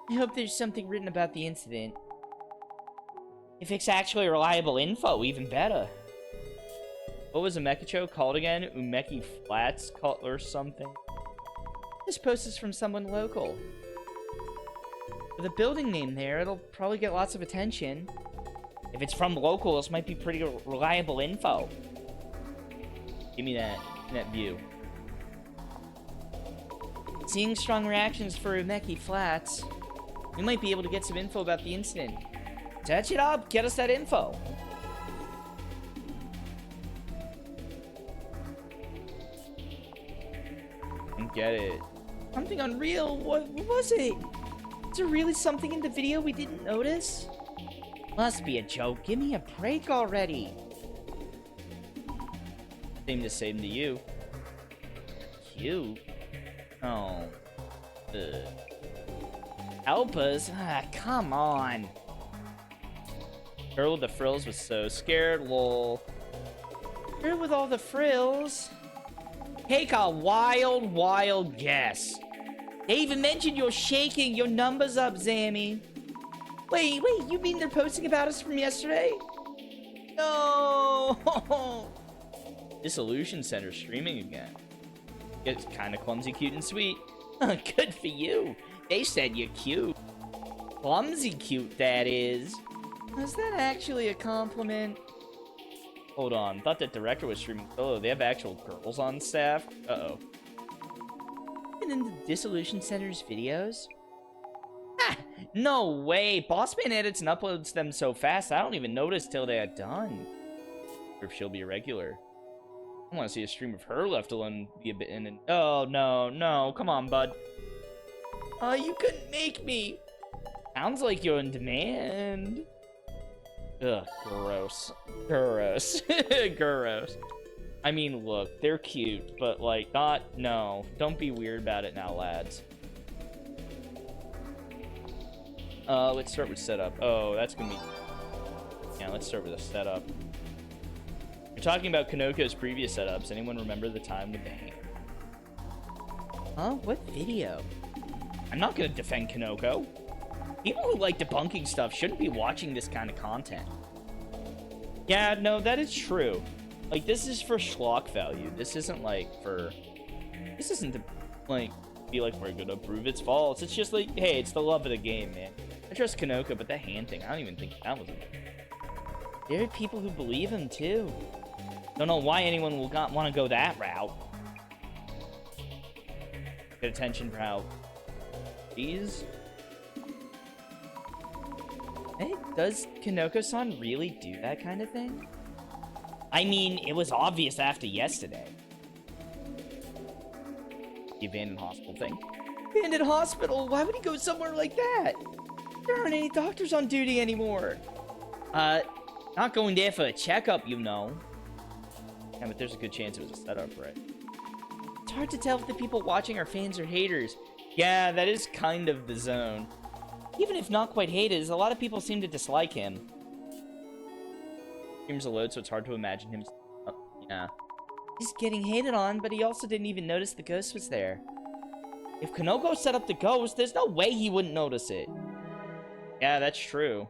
[SPEAKER 3] I hope there's something written about the incident. If it's actually reliable info, even better.
[SPEAKER 1] What was Umecho called again? Umeki Flats or something?
[SPEAKER 3] This post is from someone local. With a building name there, it'll probably get lots of attention. If it's from local, this might be pretty reliable info.
[SPEAKER 1] Give me that view.
[SPEAKER 3] Seeing strong reactions for Umeki Flats, we might be able to get some info about the incident. Touch it up, get us that info.
[SPEAKER 1] Get it.
[SPEAKER 3] Something unreal. What was it? Is there really something in the video we didn't notice? Must be a joke. Give me a break already.
[SPEAKER 1] Same to you.
[SPEAKER 3] Cute.
[SPEAKER 1] Oh.
[SPEAKER 3] Help us? Come on.
[SPEAKER 1] Girl with the frills was so scared, lol.
[SPEAKER 3] Girl with all the frills? Take a wild, wild guess. They even mentioned you're shaking your numbers up, Zammy. Wait, you mean they're posting about us from yesterday? No!
[SPEAKER 1] Dissolution Center streaming again. It's kind of clumsy, cute, and sweet.
[SPEAKER 3] Good for you. They said you're cute. Clumsy cute, that is. Was that actually a compliment?
[SPEAKER 1] Hold on, thought that director was streaming solo. They have actual girls on staff? Uh-oh.
[SPEAKER 3] in the Dissolution Center's videos? Ah, no way! Bossman edits and uploads them so fast, I don't even notice till they are done.
[SPEAKER 1] Or if she'll be a regular. I want to see a stream of her left alone be a bit in and... Oh, no, no. Come on, bud.
[SPEAKER 3] You couldn't make me.
[SPEAKER 1] Sounds like you're in demand. Ugh, gross. Gross. Gross. I mean, look, they're cute, but, like, not... No. Don't be weird about it now, lads. Let's start with setup. Oh, that's gonna be... Yeah, let's start with a setup. You're talking about Kanoko's previous setups. Anyone remember the time with the hand?
[SPEAKER 3] Huh? What video?
[SPEAKER 1] I'm not gonna defend Kanoko. People who like debunking stuff shouldn't be watching this kind of content. Yeah, no, that is true. Like, this is for schlock value. This isn't, like, for... This isn't to, like, be like, we're gonna prove it's false. It's just like, hey, it's the love of the game, man. I trust Kanoko, but that hand thing, I don't even think that was it.
[SPEAKER 3] There are people who believe him, too.
[SPEAKER 1] Don't know why anyone will not want to go that route. Get attention for how... These...
[SPEAKER 3] Hey, does Kanoko-san really do that kind of thing?
[SPEAKER 1] I mean, it was obvious after yesterday. The abandoned hospital thing.
[SPEAKER 3] Abandoned hospital? Why would he go somewhere like that? There aren't any doctors on duty anymore.
[SPEAKER 1] Not going there for a checkup, you know. Yeah, but there's a good chance it was a setup, right?
[SPEAKER 3] It's hard to tell if the people watching are fans or haters.
[SPEAKER 1] Yeah, that is kind of the zone.
[SPEAKER 3] Even if not quite haters, a lot of people seem to dislike him.
[SPEAKER 1] Streams a load, so it's hard to imagine him. Oh, yeah.
[SPEAKER 3] He's getting hated on, but he also didn't even notice the ghost was there. If Kanoko set up the ghost, there's no way he wouldn't notice it.
[SPEAKER 1] Yeah, that's true.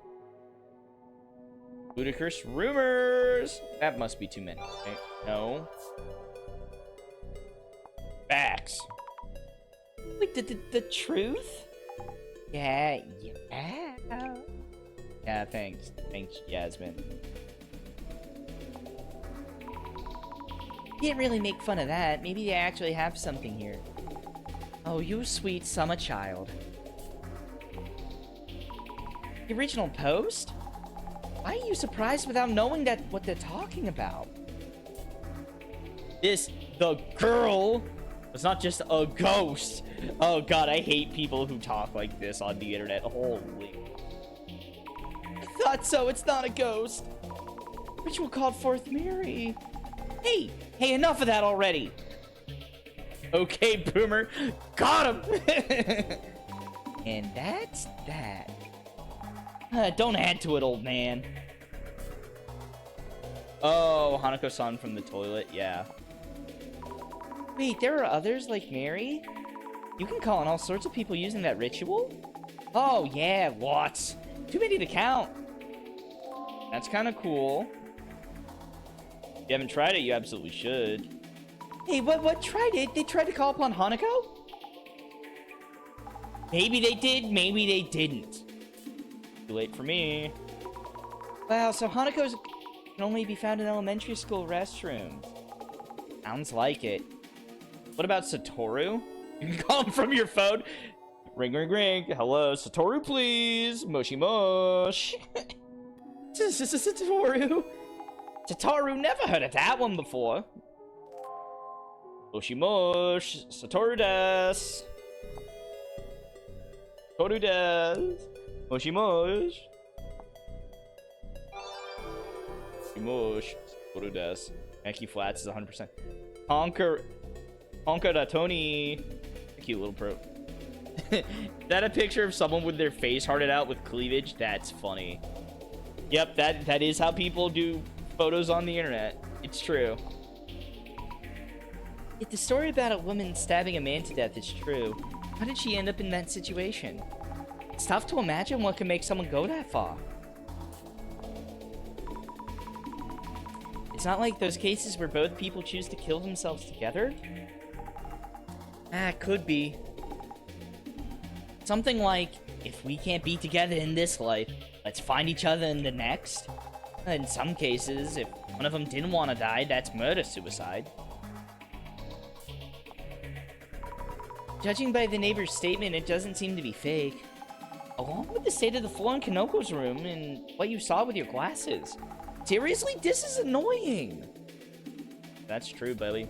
[SPEAKER 1] Ludicrous rumors! That must be too many, right? No. Facts.
[SPEAKER 3] Wait, the truth?
[SPEAKER 1] Yeah. Yeah, thanks. Thanks, Yasmin.
[SPEAKER 3] Can't really make fun of that. Maybe they actually have something here. Oh, you sweet summer child. The original post? Why are you surprised without knowing that what they're talking about?
[SPEAKER 1] The girl was not just a ghost. Oh god, I hate people who talk like this on the internet. Holy.
[SPEAKER 3] I thought so, it's not a ghost. Ritual called forth Mary. Hey, enough of that already.
[SPEAKER 1] Okay, Boomer. Got him!
[SPEAKER 3] And that's that.
[SPEAKER 1] Don't add to it, old man. Oh, Hanako-san from the toilet, yeah.
[SPEAKER 3] Wait, there are others like Mary? You can call on all sorts of people using that ritual?
[SPEAKER 1] Oh, yeah, lots. Too many to count. That's kind of cool. If you haven't tried it, you absolutely should.
[SPEAKER 3] Hey, what tried it? They tried to call upon Hanako?
[SPEAKER 1] Maybe they did, maybe they didn't. Too late for me.
[SPEAKER 3] Wow, so Hanako's can only be found in elementary school restrooms.
[SPEAKER 1] Sounds like it. What about Satoru? You can call him from your phone. Ring, ring, ring. Hello, Satoru, please. Moshi mosh.
[SPEAKER 3] Satoru.
[SPEAKER 1] Satoru, never heard of that one before. Moshi mosh. Satoru des. Satoru des. Moshi mosh. Moshi mosh. Satoru des. Yankee Flats is 100%. Honka da Tony. Cute little pro. Is that a picture of someone with their face hearted out with cleavage? That's funny. Yep, that is how people do photos on the internet. It's true.
[SPEAKER 3] If the story about a woman stabbing a man to death is true, how did she end up in that situation? It's tough to imagine what can make someone go that far. It's not like those cases where both people choose to kill themselves together. Could be. Something like, if we can't be together in this life, let's find each other in the next. In some cases, if one of them didn't want to die, that's murder-suicide. Judging by the neighbor's statement, it doesn't seem to be fake. Along with the state of the floor in Kanoko's room and what you saw with your glasses. Seriously, this is annoying.
[SPEAKER 1] That's true, Bailey.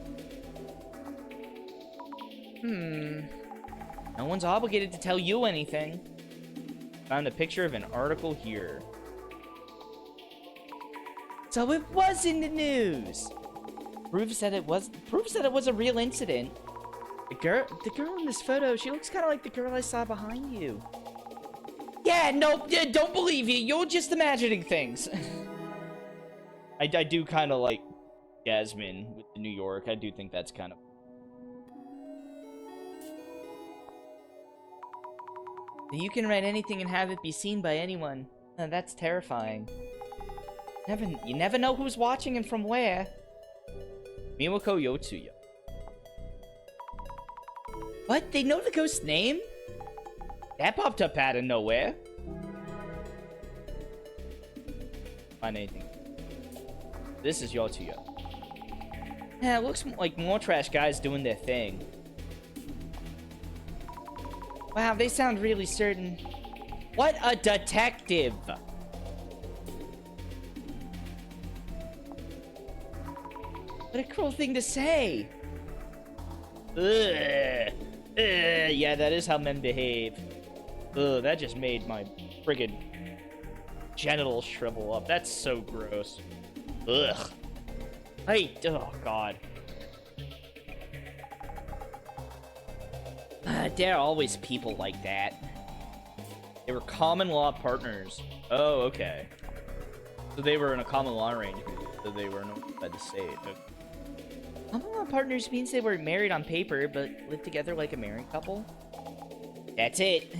[SPEAKER 3] No one's obligated to tell you anything.
[SPEAKER 1] Found a picture of an article here.
[SPEAKER 3] So it was in the news. Proof said it was a real incident. The girl in this photo, she looks kind of like the girl I saw behind you. Yeah, no, don't believe you. You're just imagining things.
[SPEAKER 1] I do kind of like Jasmine with the New York. I do think that's kind of...
[SPEAKER 3] You can write anything and have it be seen by anyone. That's terrifying. You never know who's watching and from where.
[SPEAKER 1] Miwako Yotsuya.
[SPEAKER 3] What? They know the ghost's name?
[SPEAKER 1] That popped up out of nowhere. Find anything. This is Yotsuya.
[SPEAKER 3] Yeah, it looks like more trash guys doing their thing. Wow, they sound really certain. What a detective! What a cruel thing to say!
[SPEAKER 1] Ugh. Yeah, that is how men behave. Ugh, that just made my friggin' genitals shrivel up. That's so gross. Ugh. Oh, God.
[SPEAKER 3] There are always people like that.
[SPEAKER 1] They were common law partners. Oh, okay. So they were in a common law arrangement. So they were notified by the state. Okay.
[SPEAKER 3] Common law partners means they were married on paper, but lived together like a married couple. That's it.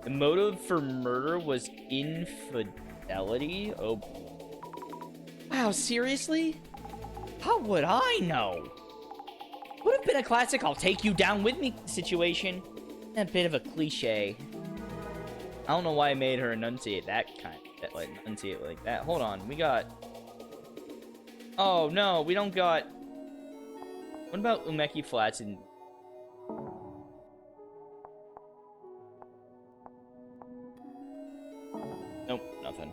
[SPEAKER 1] The motive for murder was infidelity? Oh.
[SPEAKER 3] Wow, seriously? How would I know? Would have been a classic I'll take you down with me situation. A bit of a cliche.
[SPEAKER 1] I don't know why I made her enunciate enunciate like that. Hold on, we got... Oh, no, we don't got... What about Umeki Flats and... Nope, nothing.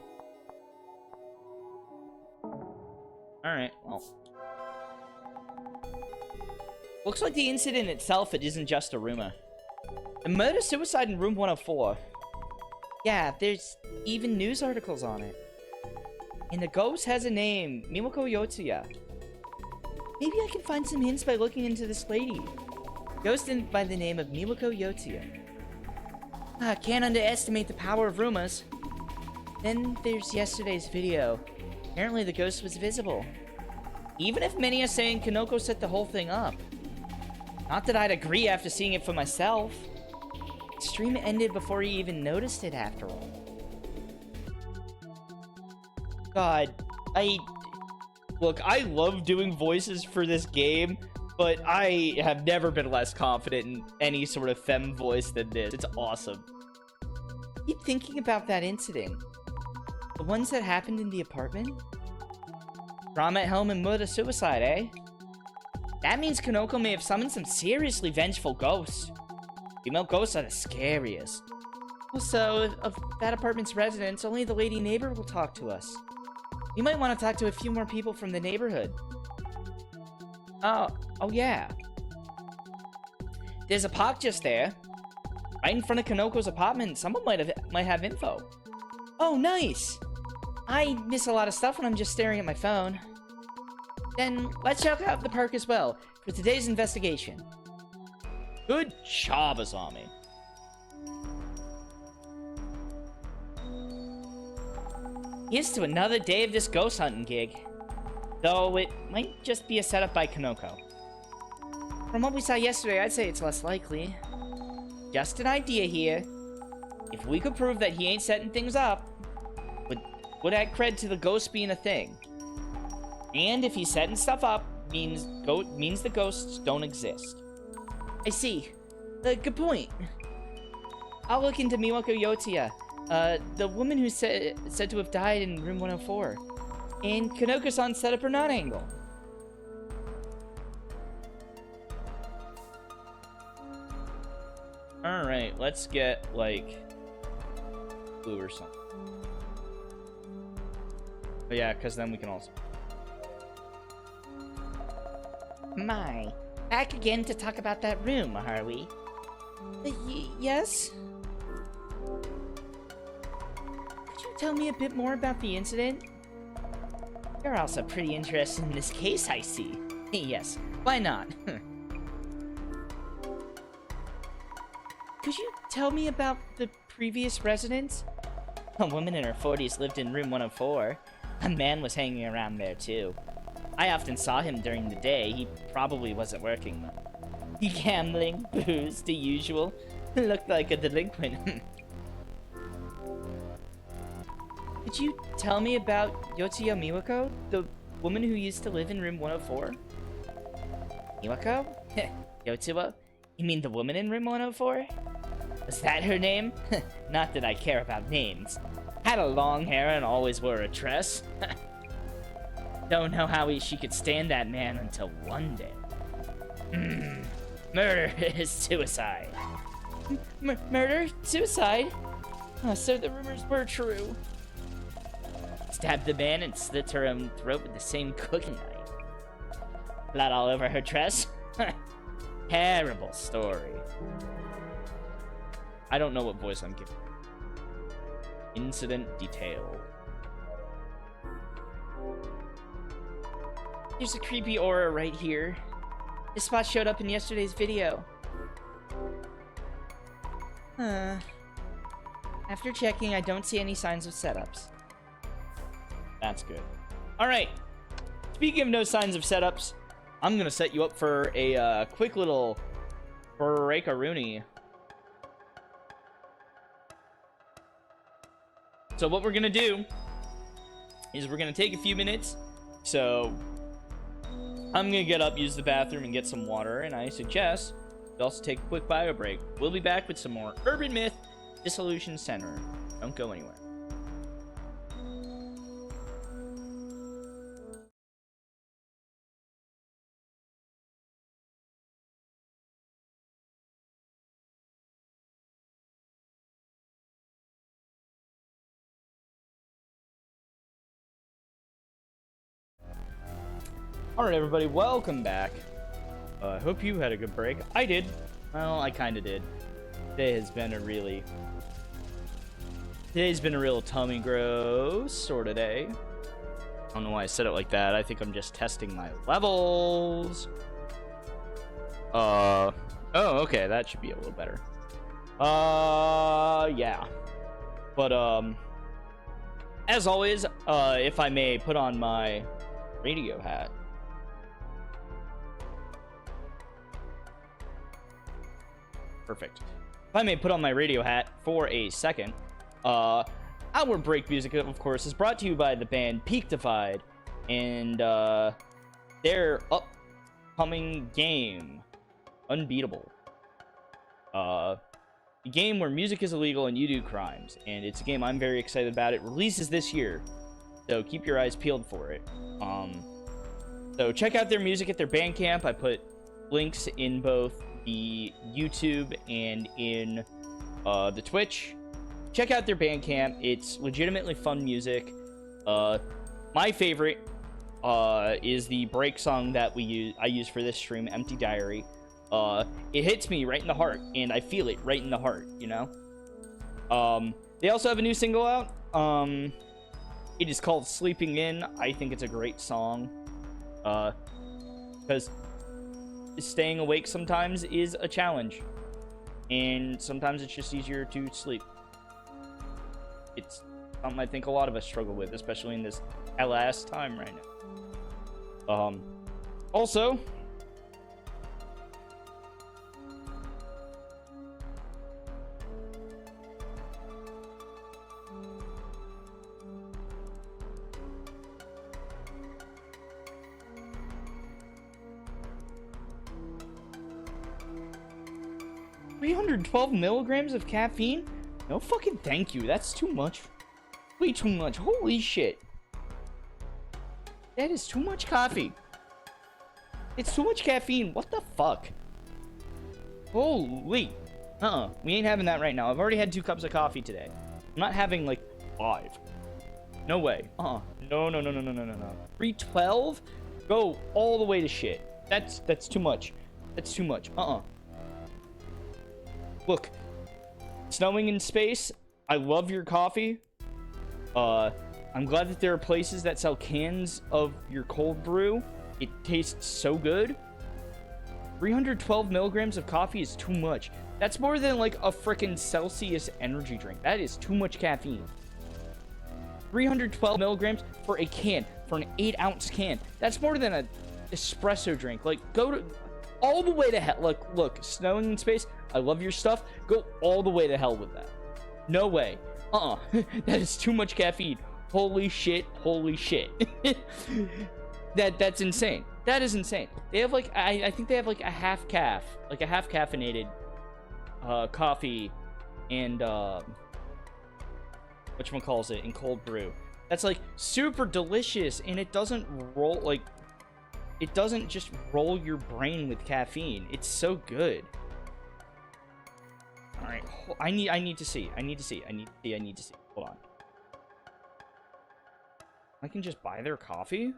[SPEAKER 1] Alright, well...
[SPEAKER 3] Looks like the incident itself, it isn't just a rumor. A murder-suicide in room 104. Yeah, there's even news articles on it. And the ghost has a name, Miwako Yotsuya. Maybe I can find some hints by looking into this lady. Ghost by the name of Miwako Yotsuya. Can't underestimate the power of rumors. Then there's yesterday's video. Apparently the ghost was visible. Even if many are saying Kanoko set the whole thing up. Not that I'd agree after seeing it for myself. The stream ended before he even noticed it after all.
[SPEAKER 1] God, Look, I love doing voices for this game, but I have never been less confident in any sort of femme voice than this. It's awesome.
[SPEAKER 3] Keep thinking about that incident. The ones that happened in the apartment? Drama at home and murder-suicide, eh? That means Kanoko may have summoned some seriously vengeful ghosts. Female ghosts are the scariest. Also, of that apartment's residents, only the lady neighbor will talk to us. You might want to talk to a few more people from the neighborhood. Oh yeah. There's a park just there. Right in front of Kanoko's apartment. Someone might have info. Oh, nice! I miss a lot of stuff when I'm just staring at my phone. Then, let's check out the park as well, for today's investigation.
[SPEAKER 1] Good job, Azami.
[SPEAKER 3] Here's to another day of this ghost hunting gig. Though it might just be a setup by Kanoko. From what we saw yesterday, I'd say it's less likely. Just an idea here. If we could prove that he ain't setting things up, would add cred to the ghost being a thing. And if he's setting stuff up, means the ghosts don't exist. I see. Good point. I'll look into Miwako Yotsuya, the woman who's said to have died in room 104. And Kanoko-san set up her non-angle.
[SPEAKER 1] Alright, let's get, like, blue or something. But yeah, because then we can also...
[SPEAKER 3] My, back again to talk about that room, are we? Yes? Could you tell me a bit more about the incident? You're also pretty interested in this case, I see. Yes, why not? Could you tell me about the previous residents? A woman in her 40s lived in room 104. A man was hanging around there, too. I often saw him during the day. He probably wasn't working, though. Gambling, booze, the usual. Looked like a delinquent. Could you tell me about Yotsuya Miwako, the woman who used to live in room 104? Miwako? Yotsuya? You mean the woman in room 104? Was that her name? Not that I care about names. Had a long hair and always wore a dress. Don't know how she could stand that man until one day. Murder is suicide. Murder? Suicide? Oh, so the rumors were true. Stabbed the man and slit her own throat with the same cooking knife. Blood all over her dress? Terrible story.
[SPEAKER 1] I don't know what voice I'm giving. Incident detail.
[SPEAKER 3] There's a creepy aura right here. This spot showed up in yesterday's video. After checking, I don't see any signs of setups.
[SPEAKER 1] That's good. Alright. Speaking of no signs of setups, I'm going to set you up for a quick little break-a-rooney. So what we're going to do is we're going to take a few minutes. So I'm going to get up, use the bathroom, and get some water. And I suggest we also take a quick bio break. We'll be back with some more Urban Myth Dissolution Center. Don't go anywhere. Alright, everybody, welcome back. I hope you had a good break. I did. Well, I kind of did. Today's been a real tummy gross sort of day. I don't know why I said it like that. I think I'm just testing my levels. Oh, okay, that should be a little better. Yeah. But, as always, if I may put on my radio hat. Perfect. If I may put on my radio hat for a second, our break music, of course, is brought to you by the band Peak Divide and their upcoming game, Unbeatable. A game where music is illegal and you do crimes, and it's a game I'm very excited about. It releases this year, so keep your eyes peeled for it. So check out their music at their Bandcamp. I put links in both the YouTube and in the Twitch. Check out their Bandcamp. It's legitimately fun music. My favorite is the break song that I use for this stream, Empty Diary. It hits me right in the heart, and I feel it right in the heart, you know? They also have a new single out. It is called Sleeping In. I think it's a great song. Because staying awake sometimes is a challenge, and sometimes it's just easier to sleep. It's something I think a lot of us struggle with, especially in this LS time right now. Also, $312 milligrams of caffeine? No fucking thank you. That's too much. Way too much. Holy shit. That is too much coffee. It's too much caffeine. What the fuck? Holy. We ain't having that right now. I've already had 2 cups of coffee today. I'm not having, like, 5. No way. No. 312? Go all the way to shit. That's too much. That's too much. Look. Snowing in space. I love your coffee. I'm glad that there are places that sell cans of your cold brew. It tastes so good. 312 milligrams of coffee is too much. That's more than like a freaking Celsius energy drink. That is too much caffeine. 312 milligrams for a can, for an 8-ounce can. That's more than an espresso drink. Like, go to all the way to hell. Look, snowing in space. I love your stuff. Go all the way to hell with that. No way. That is too much caffeine. Holy shit. That's insane. That is insane. They have like, I think they have like a half caffeinated coffee and whatchamacallit in cold brew. That's like super delicious, and it doesn't roll, like, it doesn't just roll your brain with caffeine. It's so good. All right, I need to see. Hold on. I can just buy their coffee?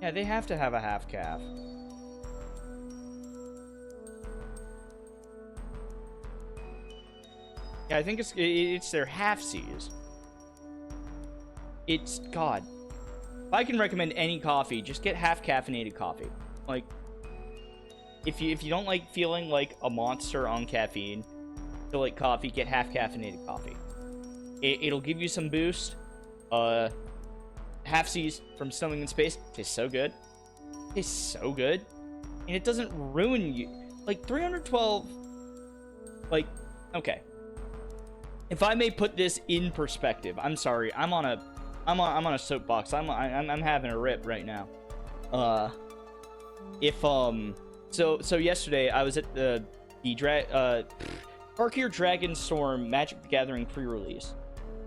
[SPEAKER 1] Yeah, they have to have a half calf. Yeah, I think it's their half C's. It's God. If I can recommend any coffee, just get half caffeinated coffee. Like, if you don't like feeling like a monster on caffeine, feel like coffee, get half caffeinated coffee. It'll give you some boost. Half C's from Snowing in Space tastes so good. Tastes so good. And it doesn't ruin you. Like, 312... Like, okay. If I may put this in perspective, I'm sorry. I'm on a soapbox. I'm having a rip right now. So yesterday I was at the Parkier Dragon Storm Magic the Gathering pre-release,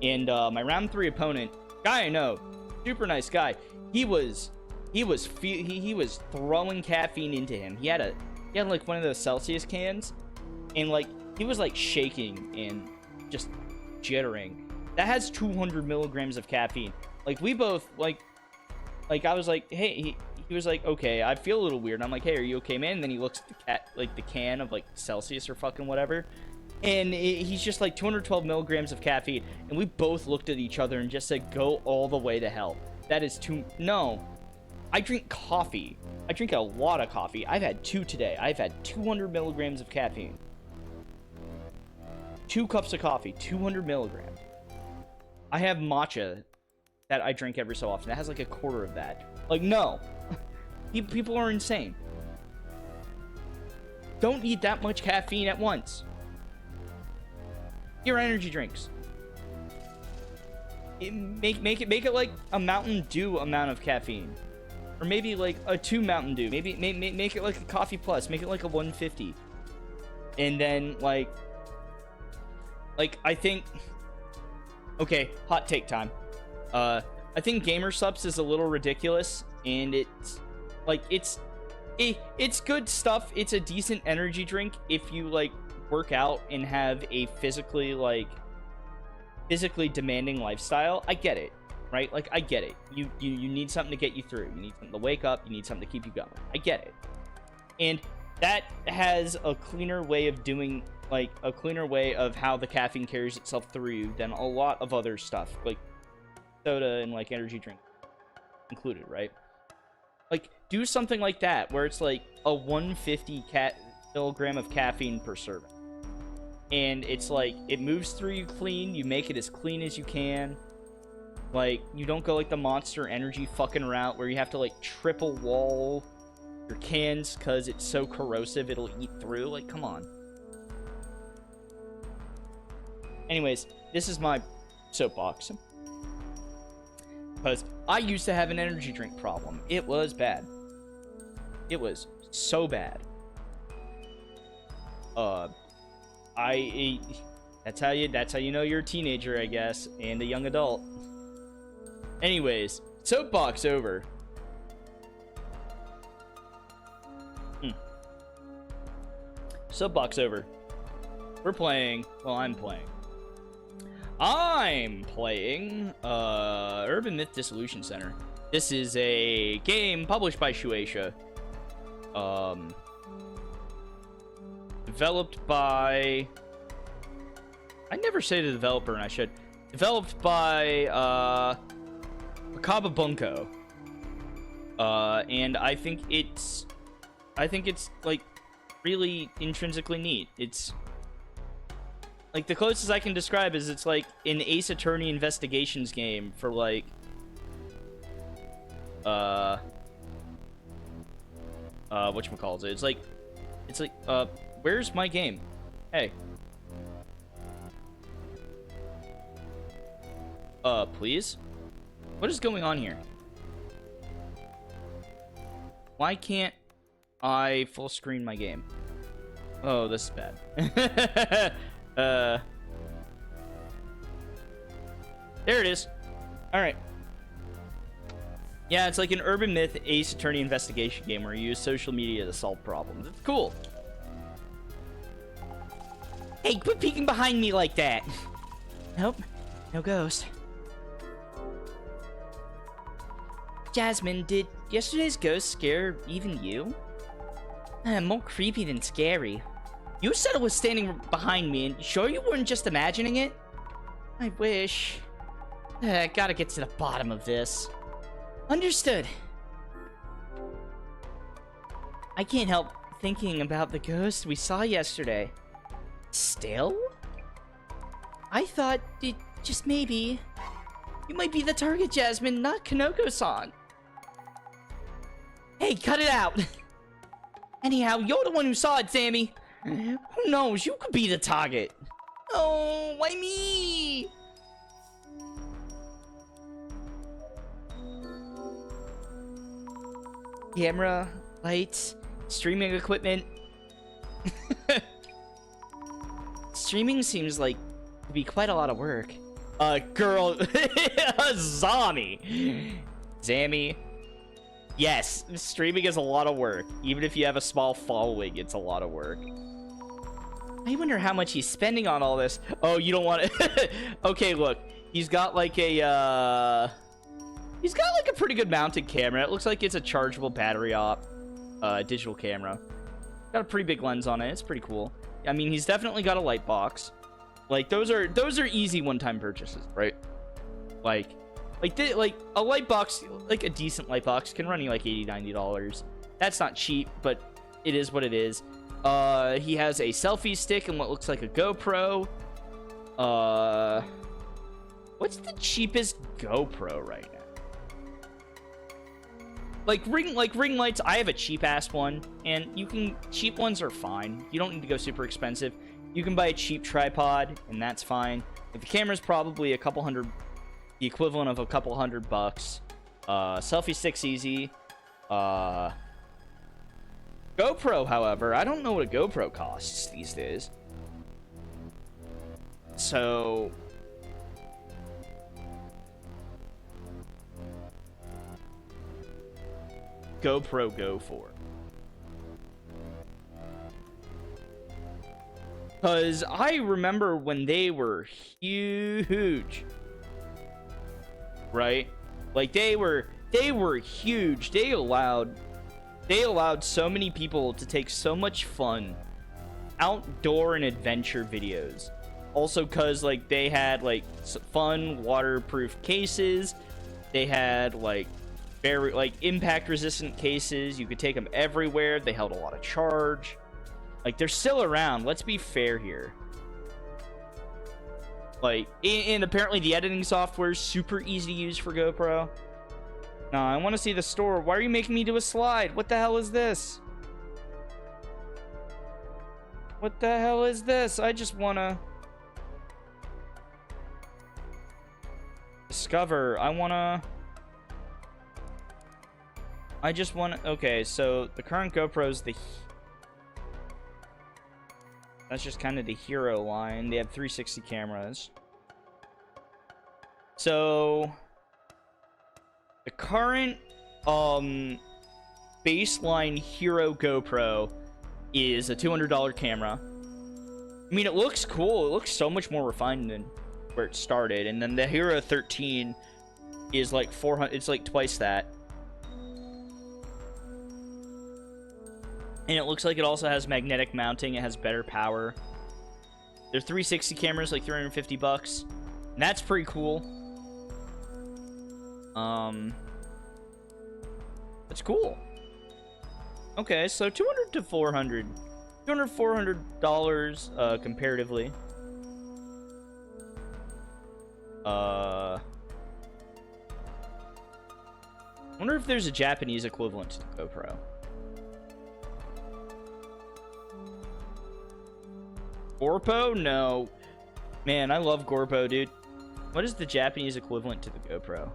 [SPEAKER 1] and my round 3 opponent, guy I know, super nice guy. He was throwing caffeine into him. He had like one of those Celsius cans, and like he was like shaking and just jittering. That has 200 milligrams of caffeine. Like, we both like I was like, hey, he was like, okay, I feel a little weird. I'm like, hey, are you okay, man? And then he looks at the can of like Celsius or fucking whatever, and he's just like 212 milligrams of caffeine, and we both looked at each other and just said, go all the way to hell. That is no. I drink coffee. I drink a lot of coffee. I've had 2 today. I've had 200 milligrams of caffeine. 2 cups of coffee, 200 milligrams. I have matcha that I drink every so often. That has like a quarter of that. Like, no. People are insane. Don't eat that much caffeine at once. Your energy drinks. Make it like a Mountain Dew amount of caffeine. Or maybe like a 2 Mountain Dew. Maybe make it like a Coffee Plus. Make it like a 150. And then like I think, okay, hot take time. I think Gamer Subs is a little ridiculous, and it's like it's good stuff. It's a decent energy drink if you like work out and have a physically demanding lifestyle. I get it, right? Like, I get it. You need something to get you through. You need something to wake up. You need something to keep you going. I get it. And that has a cleaner way of doing, like, a cleaner way of how the caffeine carries itself through than a lot of other stuff, like soda and like energy drink included, right? Like, do something like that where it's like a 150 milligram of caffeine per serving, and it's like it moves through you clean. You make it as clean as you can. Like, you don't go like the Monster Energy fucking route where you have to like triple wall your cans because it's so corrosive it'll eat through. Like, come on. Anyways, this is my soapbox. Because I used to have an energy drink problem. It was bad. It was so bad. That's how you know you're a teenager, I guess, and a young adult. Anyways, soapbox over. soapbox over. We're playing. Well, I'm playing. I'm playing Urban Myth Dissolution Center. This is a game published by Shueisha. Developed by... I never say the developer, and I should. Developed by Akaba Bunko. And I think it's like really intrinsically neat. It's like the closest I can describe is it's like an Ace Attorney investigations game for like whatchamacallit. It's like where's my game? Hey. Please? What is going on here? Why can't I full screen my game? Oh, this is bad. There it is. Alright. Yeah, it's like an Urban Myth Ace Attorney investigation game where you use social media to solve problems. It's cool.
[SPEAKER 2] Hey, quit peeking behind me like that. Nope. No ghost. Jasmine, did yesterday's ghost scare even you? More creepy than scary. You said it was standing behind me, and sure you weren't just imagining it? I wish. Gotta get to the bottom of this. Understood. I can't help thinking about the ghost we saw yesterday. Still? I thought it just maybe... You might be the target, Jasmine, not Kanoko-san. Hey, cut it out! Anyhow, you're the one who saw it, Sammy. Who knows? You could be the target. Oh, why me? Camera, lights, streaming equipment. Streaming seems like to be quite a lot of work.
[SPEAKER 1] Girl, Zammy. Yes, streaming is a lot of work. Even if you have a small following, it's a lot of work.
[SPEAKER 2] I wonder how much he's spending on all this.
[SPEAKER 1] Oh, you don't want to... Okay, look. He's got like a, He's got like a pretty good mounted camera. It looks like it's a chargeable battery op, digital camera. Got a pretty big lens on it. It's pretty cool. I mean, he's definitely got a light box. Like, those are easy one-time purchases, right? Like a light box, like a decent light box, can run you like $80, $90. That's not cheap, but it is what it is. He has a selfie stick and what looks like a GoPro. What's the cheapest GoPro right now? Like ring lights, I have a cheap-ass one, and cheap ones are fine. You don't need to go super expensive. You can buy a cheap tripod, and that's fine. But the camera's probably the equivalent of a couple $100. Selfie stick's easy. GoPro, however, I don't know what a GoPro costs these days. So... GoPro go for. Because I remember when they were huge. Right? Like, they were huge. They allowed so many people to take so much fun outdoor and adventure videos. Also because, like, they had, like, fun waterproof cases. They had, like, very, like, impact resistant cases. You could take them everywhere. They held a lot of charge. Like, they're still around. Let's be fair here. Like, and apparently the editing software is super easy to use for GoPro. No, I want to see the store. Why are you making me do a slide? What the hell is this? What the hell is this? I just want to... Discover. I just want to... Okay, so the current GoPro's the... That's just kind of the hero line. They have 360 cameras. So... The current, baseline hero GoPro is a $200 camera. I mean, it looks cool. It looks so much more refined than where it started. And then the Hero 13 is like 400. It's like twice that. And it looks like it also has magnetic mounting. It has better power. They're 360 cameras, like $350. And that's pretty cool. That's cool. Okay, so 200 to 400. $400 comparatively. I wonder if there's a Japanese equivalent to the GoPro. Gorpo? No. Man, I love Gorpo, dude. What is the Japanese equivalent to the GoPro?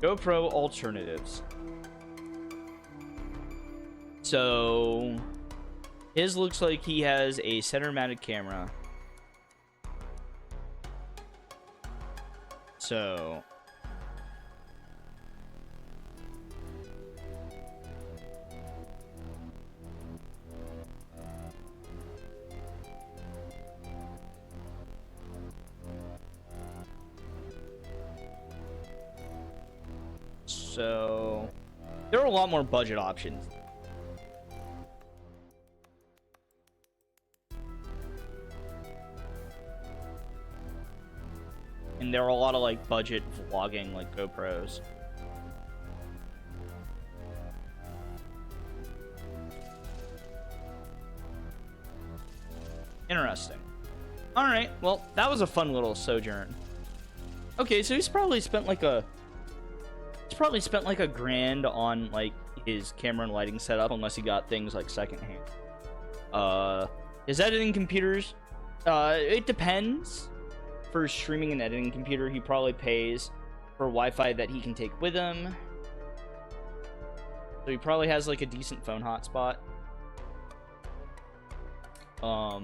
[SPEAKER 1] GoPro alternatives. So, his looks like he has a center-mounted camera. So, there are a lot more budget options. And there are a lot of like budget vlogging like GoPros. Interesting. Alright, well, that was a fun little sojourn. Okay, so he's probably spent like a grand on like his camera and lighting setup, unless he got things like secondhand. His editing computers, it depends. For streaming and editing computer, he probably pays for Wi-Fi that he can take with him. So he probably has like a decent phone hotspot. I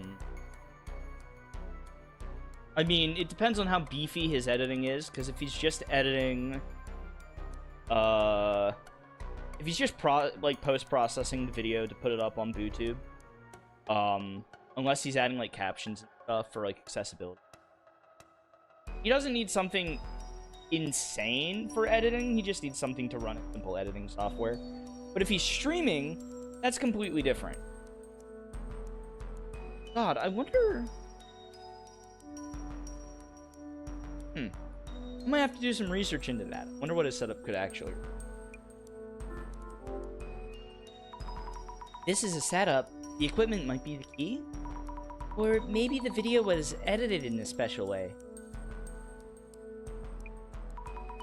[SPEAKER 1] mean, it depends on how beefy his editing is, because if he's just editing, if he's just post-processing the video to put it up on YouTube, unless he's adding like captions and stuff for like accessibility. He doesn't need something insane for editing. He just needs something to run a simple editing software. But if he's streaming, that's completely different. God, I wonder... I might have to do some research into that. I wonder what his setup could actually...
[SPEAKER 3] This is a setup. The equipment might be the key? Or maybe the video was edited in a special way.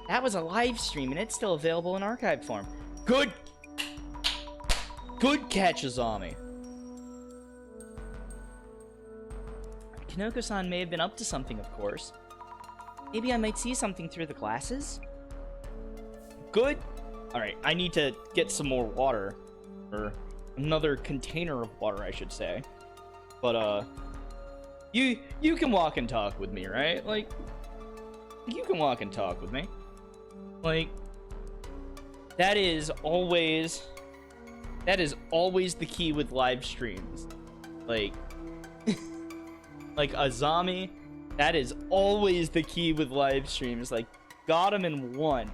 [SPEAKER 3] That was a live stream, and it's still available in archive form.
[SPEAKER 1] Good catch, Azami.
[SPEAKER 3] Kinoko-san may have been up to something, of course. Maybe I might see something through the glasses?
[SPEAKER 1] Good. Alright, I need to get some more water. Or another container of water, I should say. But, you can walk and talk with me, right? Like, you can walk and talk with me. Like, that is always the key with live streams. Like, like Azami, that is always the key with live streams. Like, got him in one.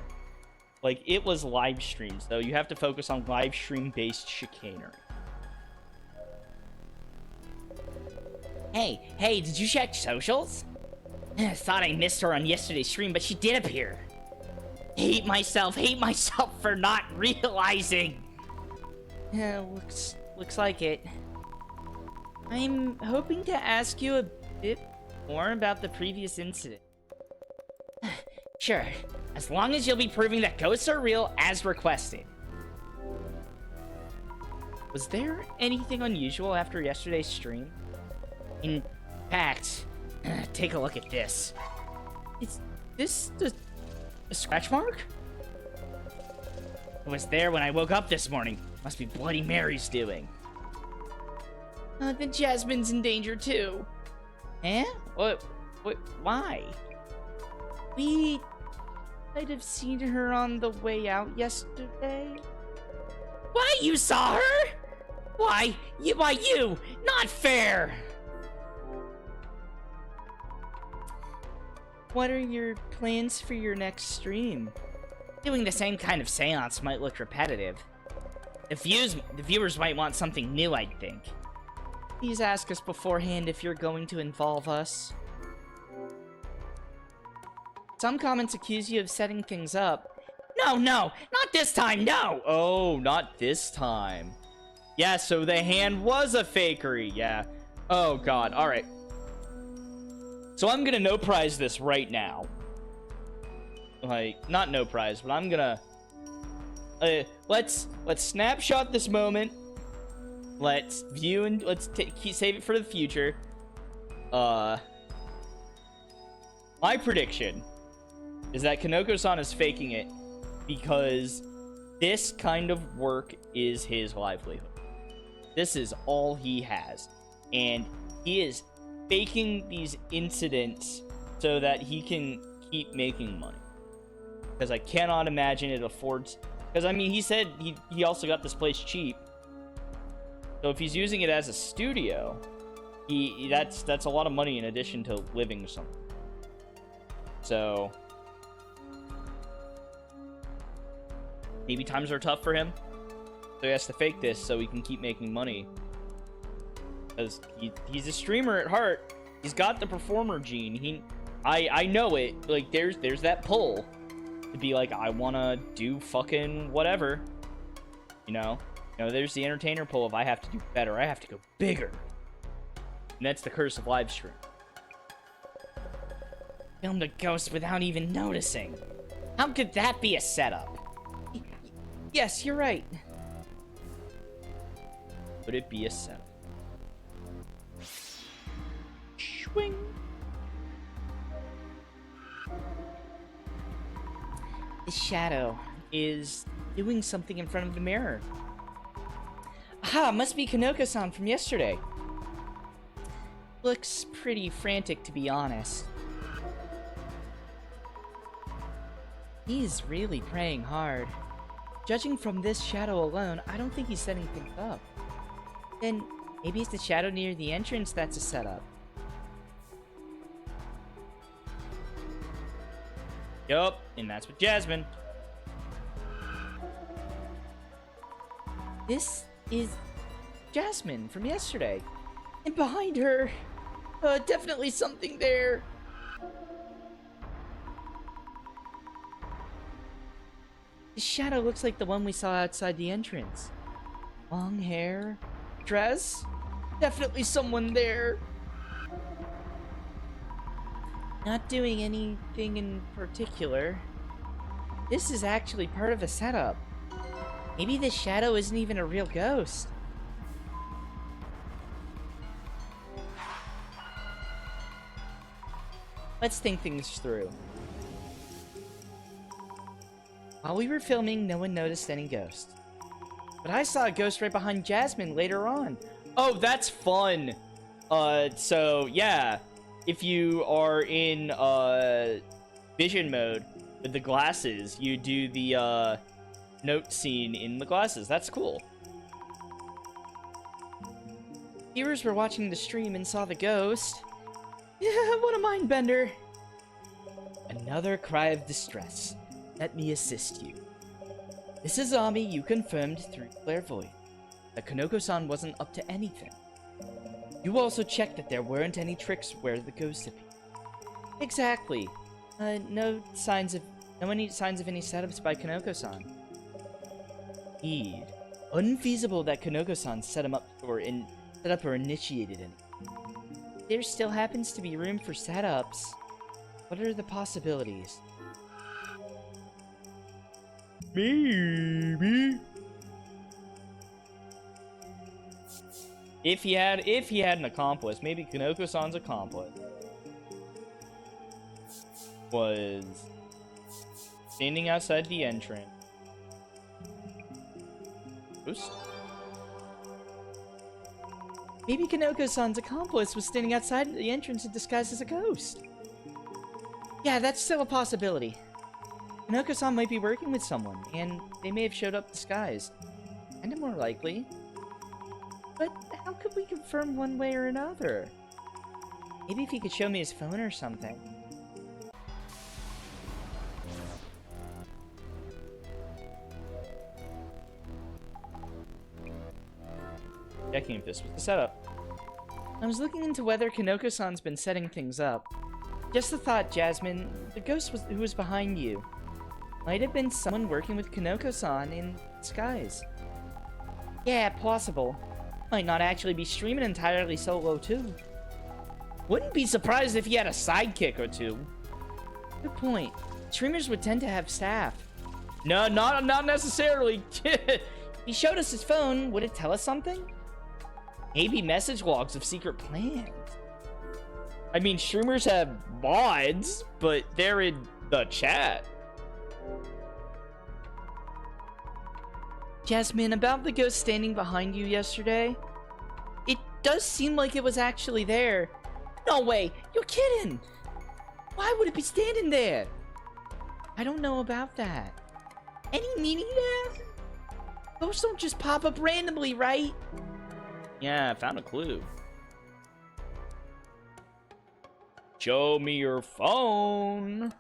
[SPEAKER 1] Like, it was live streams, though. You have to focus on live stream-based chicanery.
[SPEAKER 2] Hey, did you check socials? Thought I missed her on yesterday's stream, but she did appear. Hate myself for not realizing.
[SPEAKER 3] Yeah, looks like it. I'm hoping to ask you a bit more about the previous incident.
[SPEAKER 2] Sure, as long as you'll be proving that ghosts are real as requested.
[SPEAKER 3] Was there anything unusual after yesterday's stream?
[SPEAKER 2] In fact, take a look at this.
[SPEAKER 3] Is this a scratch mark?
[SPEAKER 2] It was there when I woke up this morning. Must be Bloody Mary's doing.
[SPEAKER 3] Then Jasmine's in danger too.
[SPEAKER 2] Eh?
[SPEAKER 3] Why? We might have seen her on the way out yesterday.
[SPEAKER 2] Why, you saw her? Why you? Not fair!
[SPEAKER 3] What are your plans for your next stream?
[SPEAKER 2] Doing the same kind of seance might look repetitive. The viewers might want something new, I'd think.
[SPEAKER 3] Please ask us beforehand if you're going to involve us. Some comments accuse you of setting things up.
[SPEAKER 2] No, not this time, no!
[SPEAKER 1] Oh, not this time. Yeah, so the hand was a fakery, yeah. Oh, God, alright. So I'm gonna no prize this right now. Like, not no prize, but I'm gonna... let's snapshot this moment. Let's view and let's save it for the future. My prediction is that Kanoko-san is faking it because this kind of work is his livelihood. This is all he has. And he is faking these incidents so that he can keep making money. Because I cannot imagine it affords... Because, I mean, he said he also got this place cheap. So if he's using it as a studio, that's a lot of money in addition to living something. So... maybe times are tough for him. So he has to fake this so he can keep making money. Because he's a streamer at heart. He's got the performer gene. I know it. Like, there's that pull to be like, I want to do fucking whatever. You know, there's the entertainer pull of I have to do better. I have to go bigger. And that's the curse of live stream.
[SPEAKER 2] Filmed a ghost without even noticing. How could that be a setup?
[SPEAKER 3] Yes, you're right.
[SPEAKER 1] Would it be a setup?
[SPEAKER 3] Swing. The shadow is doing something in front of the mirror. Aha, must be Kanoko-san from yesterday. Looks pretty frantic, to be honest. He's really praying hard. Judging from this shadow alone, I don't think he's setting things up. Then, maybe it's the shadow near the entrance that's a setup.
[SPEAKER 1] Yup, and that's with Jasmine.
[SPEAKER 3] This is Jasmine from yesterday. And behind her, definitely something there. The shadow looks like the one we saw outside the entrance. Long hair, dress, definitely someone there. Not doing anything in particular. This is actually part of a setup. Maybe this shadow isn't even a real ghost. Let's think things through. While we were filming, no one noticed any ghosts. But I saw a ghost right behind Jasmine later on.
[SPEAKER 1] Oh, that's fun. So, yeah. If you are in, vision mode with the glasses, you do the, note scene in the glasses. That's cool.
[SPEAKER 3] Viewers were watching the stream and saw the ghost. Yeah, what a mind bender. Another cry of distress. Let me assist you. This is Ami, you confirmed through clairvoyance that Kanoko-san wasn't up to anything. You also checked that there weren't any tricks where the ghost appeared. Exactly. No signs of any setups by Kanoko-san. Indeed. Unfeasible that Kanoko-san set up or initiated any. There still happens to be room for setups. What are the possibilities?
[SPEAKER 1] Maybe. If he had an accomplice, maybe Kanoko-san's accomplice was standing outside the entrance. Oops.
[SPEAKER 3] Maybe Kanoko-san's accomplice was standing outside the entrance and disguised as a ghost. Yeah, that's still a possibility. Kanoko-san might be working with someone, and they may have showed up disguised. Kinda more likely. But how could we confirm one way or another? Maybe if he could show me his phone or something.
[SPEAKER 1] Checking if this was the setup.
[SPEAKER 3] I was looking into whether Kanoko-san's been setting things up. Just a thought, Jasmine. The ghost who was behind you might have been someone working with Kanoko-san in disguise. Yeah, possible. Might not actually be streaming entirely solo, too. Wouldn't be surprised if he had a sidekick or two. Good point. Streamers would tend to have staff.
[SPEAKER 1] No, not necessarily.
[SPEAKER 3] He showed us his phone. Would it tell us something?
[SPEAKER 1] Maybe message logs of secret plans. I mean, streamers have mods, but they're in the chat.
[SPEAKER 3] Jasmine, about the ghost standing behind you yesterday, it does seem like it was actually there. No way! You're kidding! Why would it be standing there? I don't know about that. Any meaning there? Ghosts don't just pop up randomly, right?
[SPEAKER 1] Yeah, I found a clue. Show me your phone.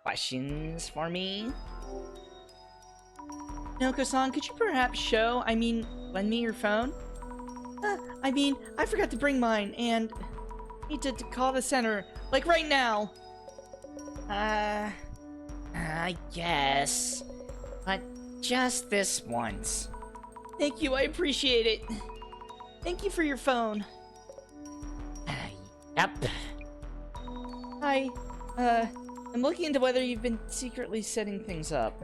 [SPEAKER 3] Questions for me? Noko-san, could you perhaps lend me your phone? I forgot to bring mine, and need to call the center, like right now. I guess. But just this once. Thank you, I appreciate it. Thank you for your phone.
[SPEAKER 2] Yep.
[SPEAKER 3] Hi, I'm looking into whether you've been secretly setting things up.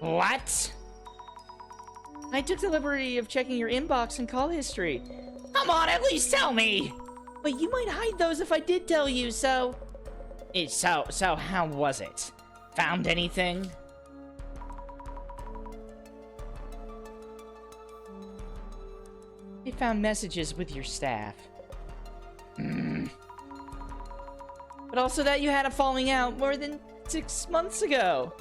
[SPEAKER 2] What?
[SPEAKER 3] I took the liberty of checking your inbox and call history.
[SPEAKER 2] Come on, at least tell me!
[SPEAKER 3] But you might hide those if I did tell you, so...
[SPEAKER 2] So how was it? Found anything?
[SPEAKER 3] I found messages with your staff. But also that you had a falling out more than 6 months ago.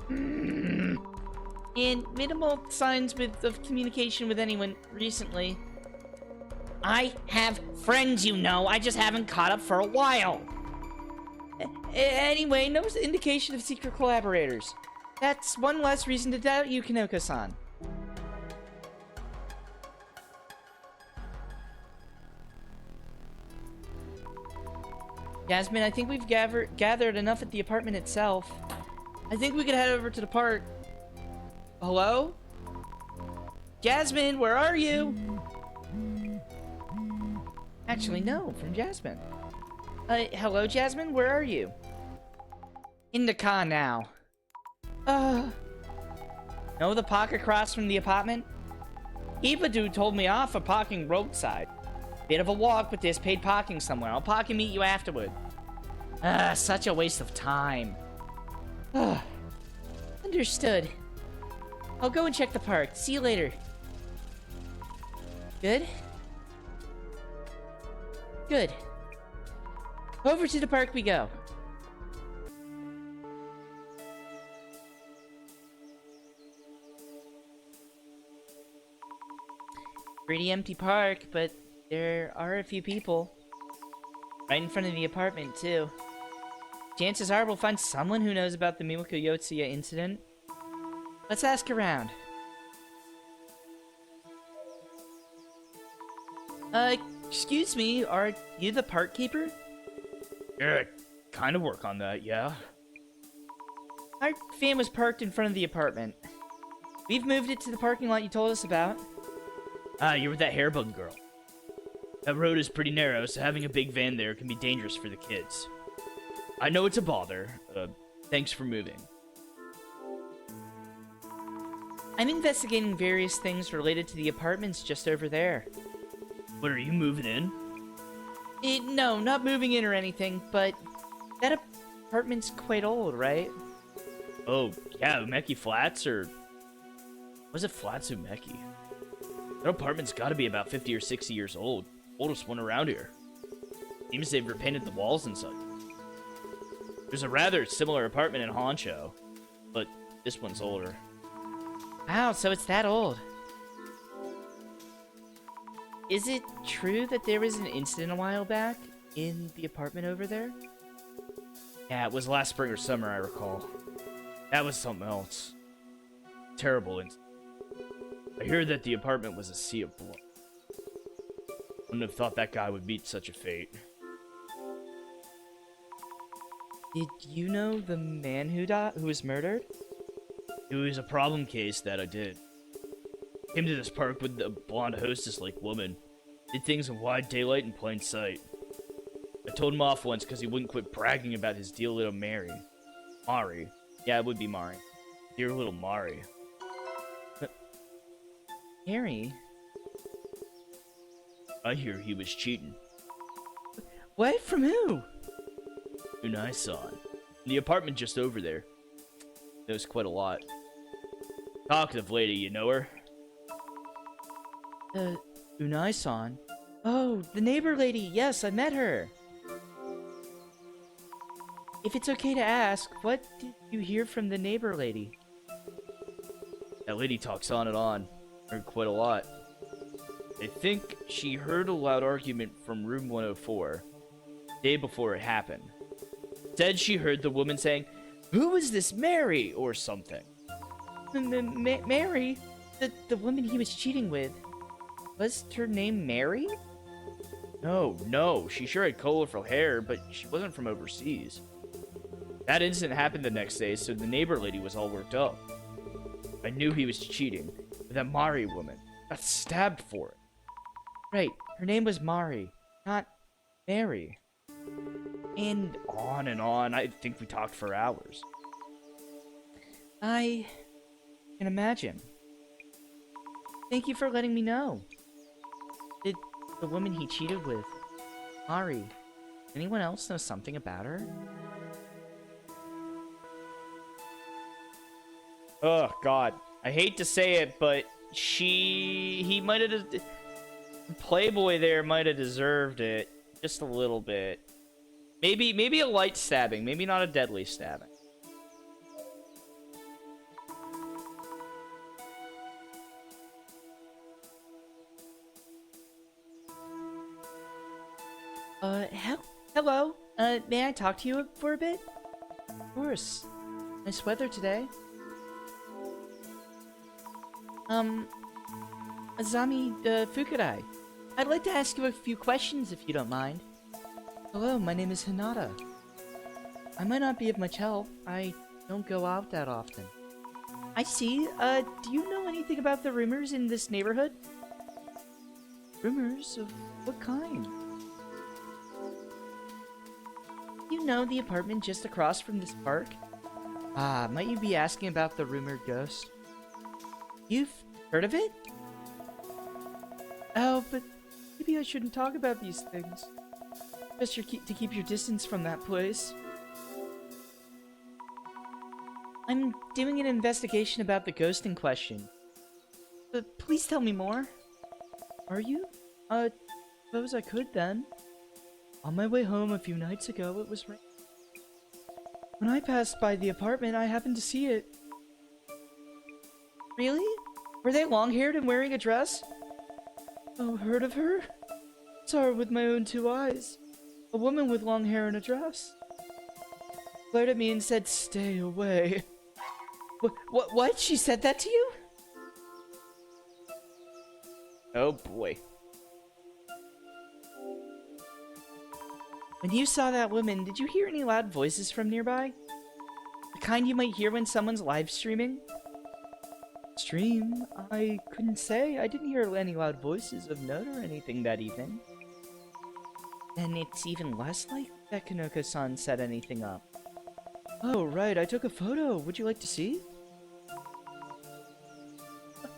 [SPEAKER 3] And minimal signs of communication with anyone recently.
[SPEAKER 2] I have friends, you know. I just haven't caught up for a while.
[SPEAKER 3] Anyway, no indication of secret collaborators. That's one less reason to doubt you, Kanoko-san. Jasmine, I think we've gathered enough at the apartment itself. I think we could head over to the park. Hello? Jasmine, where are you? Actually, no, from Jasmine. Hello, Jasmine, where are you? In the car now. Know the park across from the apartment? Eva dude told me off for parking roadside. Bit of a walk, but there's paid parking somewhere. I'll park and meet you afterward. Such a waste of time. Understood. I'll go and check the park. See you later. Good? Good. Over to the park we go. Pretty empty park, but there are a few people. Right in front of the apartment, too. Chances are we'll find someone who knows about the Mimiko Yotsuya incident. Let's ask around. Excuse me, are you the park keeper?
[SPEAKER 1] Yeah, kind of work on that, yeah.
[SPEAKER 3] Our van was parked in front of the apartment. We've moved it to the parking lot you told us about.
[SPEAKER 1] You're with that hairbug girl. That road is pretty narrow, so having a big van there can be dangerous for the kids. I know it's a bother. Thanks for moving.
[SPEAKER 3] I'm investigating various things related to the apartments just over there.
[SPEAKER 1] What, are you moving in?
[SPEAKER 3] No, not moving in or anything, but that apartment's quite old, right?
[SPEAKER 1] Oh, yeah, Umeki Flats, or... Was it Flats Umeki? That apartment's gotta be about 50 or 60 years old. Oldest one around here. Seems they've repainted the walls and such. There's a rather similar apartment in Honcho, but this one's older.
[SPEAKER 3] Wow, so it's that old. Is it true that there was an incident a while back in the apartment over there?
[SPEAKER 1] Yeah, it was last spring or summer, I recall. That was something else. Terrible incident. I hear that the apartment was a sea of blood. Wouldn't have thought that guy would meet such a fate.
[SPEAKER 3] Did you know the man who was murdered?
[SPEAKER 1] It was a problem case that I did. Came to this park with a blonde hostess-like woman. Did things in wide daylight in plain sight. I told him off once because he wouldn't quit bragging about his dear little Mary. Mari. Yeah, it would be Mari. Dear little Mari.
[SPEAKER 3] But Mary?
[SPEAKER 1] I hear he was cheating.
[SPEAKER 3] What? From who?
[SPEAKER 1] Unai-san. In the apartment just over there. Knows quite a lot. Talkative lady, you know her?
[SPEAKER 3] Unai-san? Oh, the neighbor lady. Yes, I met her. If it's okay to ask, what did you hear from the neighbor lady?
[SPEAKER 1] That lady talks on and on. Heard quite a lot. I think she heard a loud argument from room 104. Day before it happened. Said she heard the woman saying, "Who is this Mary?" or something.
[SPEAKER 3] Mary? The woman he was cheating with. Was her name Mary?
[SPEAKER 1] No. She sure had colorful hair, but she wasn't from overseas. That incident happened the next day, so the neighbor lady was all worked up. I knew he was cheating, but that Mari woman got stabbed for it.
[SPEAKER 3] Right, her name was Mari, not Mary.
[SPEAKER 1] And on. I think we talked for hours.
[SPEAKER 3] I can imagine. Thank you for letting me know. Did the woman he cheated with, Mari, anyone else know something about her?
[SPEAKER 1] Oh, God. I hate to say it, but he might have... Playboy there might have deserved it. Just a little bit. Maybe a light stabbing. Maybe not a deadly stabbing.
[SPEAKER 3] Hello? May I talk to you for a bit? Of course. Nice weather today. Azami, Fukurai. I'd like to ask you a few questions if you don't mind. Hello, my name is Hinata. I might not be of much help. I don't go out that often. I see. Do you know anything about the rumors in this neighborhood? Rumors of what kind? You know the apartment just across from this park? Ah, might you be asking about the rumored ghost? You've heard of it? Oh, but maybe I shouldn't talk about these things. Just to keep your distance from that place. I'm doing an investigation about the ghost in question. But please tell me more. Are you? Suppose I could then. On my way home a few nights ago, it was raining. When I passed by the apartment, I happened to see it. Really? Were they long-haired and wearing a dress? Oh, heard of her? Saw her with my own two eyes. A woman with long hair and a dress. Glared at me and said, "Stay away." What? She said that to you?
[SPEAKER 1] Oh boy.
[SPEAKER 3] When you saw that woman, did you hear any loud voices from nearby? The kind you might hear when someone's live streaming? Stream? I couldn't say. I didn't hear any loud voices of note or anything that evening. Then it's even less likely that Kanoko-san set anything up. Oh, right, I took a photo. Would you like to see?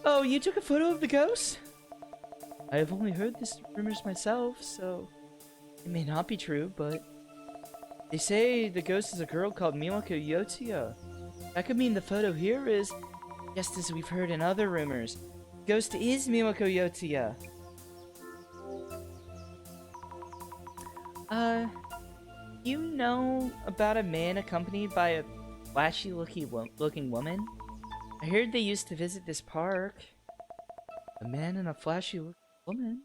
[SPEAKER 3] Oh, you took a photo of the ghost? I have only heard this rumors myself, so it may not be true, but they say the ghost is a girl called Mimako Yotsuya. That could mean the photo here is, just as we've heard in other rumors, the ghost is Mimako Yotsuya. You know about a man accompanied by a flashy-looking woman? I heard they used to visit this park. A man and a flashy-looking woman?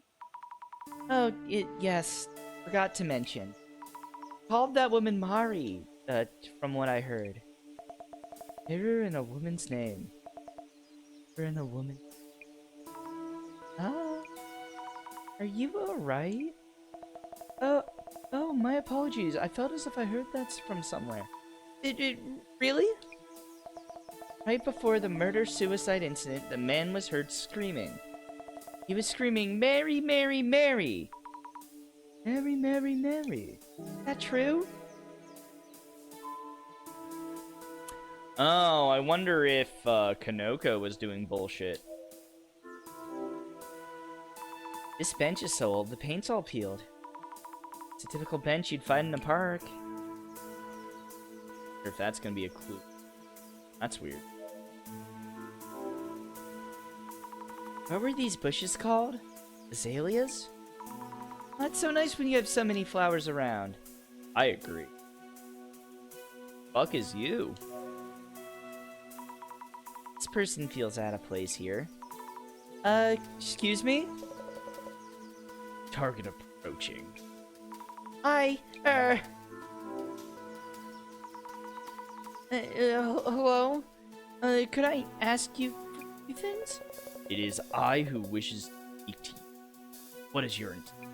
[SPEAKER 3] Oh, yes. Forgot to mention. Called that woman Mari, from what I heard. Mirror in a woman's name. Mirror in a woman. Ah. Are you alright? Oh, my apologies. I felt as if I heard that from somewhere. Really? Right before the murder-suicide incident, the man was heard screaming. He was screaming, "Mary, Mary, Mary!" Mary, Mary, Mary. Is that true?
[SPEAKER 1] Oh, I wonder if Kanoko was doing bullshit.
[SPEAKER 3] This bench is so old, the paint's all peeled. It's a typical bench you'd find in a park.
[SPEAKER 1] Or if that's gonna be a clue. That's weird.
[SPEAKER 3] What were these bushes called? Azaleas? That's so nice when you have so many flowers around.
[SPEAKER 1] I agree. Fuck is you?
[SPEAKER 3] This person feels out of place here. Excuse me?
[SPEAKER 1] Target approaching.
[SPEAKER 3] Hi, hello? Could I ask you a few things?
[SPEAKER 1] It is I who wishes to speak to you. What is your intent?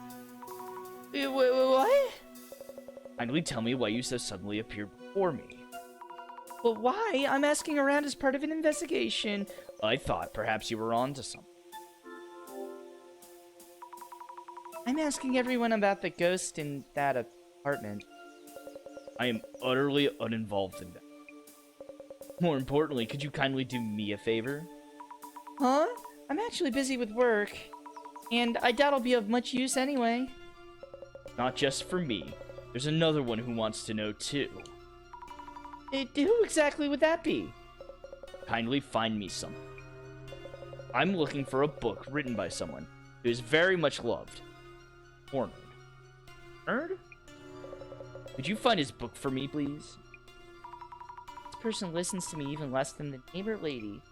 [SPEAKER 3] What?
[SPEAKER 1] Kindly tell me why you so suddenly appeared before me.
[SPEAKER 3] Well, why? I'm asking around as part of an investigation.
[SPEAKER 1] I thought perhaps you were on to something.
[SPEAKER 3] I'm asking everyone about the ghost in that apartment.
[SPEAKER 1] I am utterly uninvolved in that. More importantly, could you kindly do me a favor?
[SPEAKER 3] Huh? I'm actually busy with work, and I doubt I'll be of much use anyway.
[SPEAKER 1] Not just for me. There's another one who wants to know too.
[SPEAKER 3] Who exactly would that be?
[SPEAKER 1] Kindly find me something. I'm looking for a book written by someone who is very much loved. Or nerd? Could you find his book for me, please?
[SPEAKER 3] This person listens to me even less than the neighbor lady.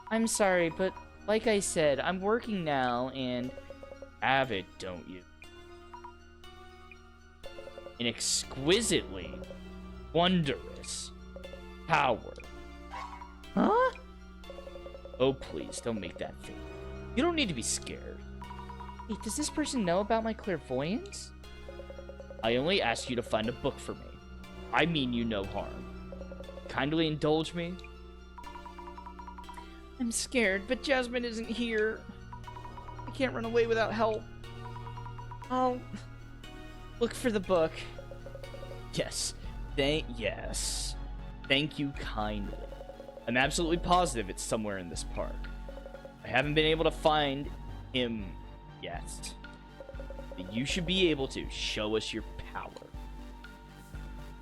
[SPEAKER 3] I'm sorry, but like I said, I'm working now, and...
[SPEAKER 1] Have it, don't you? An exquisitely wondrous power.
[SPEAKER 3] Huh?
[SPEAKER 1] Oh, please, don't make that thing. You don't need to be scared.
[SPEAKER 3] Wait, does this person know about my clairvoyance?
[SPEAKER 1] I only asked you to find a book for me. I mean you no harm. Kindly indulge me.
[SPEAKER 3] I'm scared, but Jasmine isn't here. I can't run away without help. I'll look for the book.
[SPEAKER 1] Yes. Yes. Thank you kindly. I'm absolutely positive it's somewhere in this park. I haven't been able to find him yet. But you should be able to show us your power.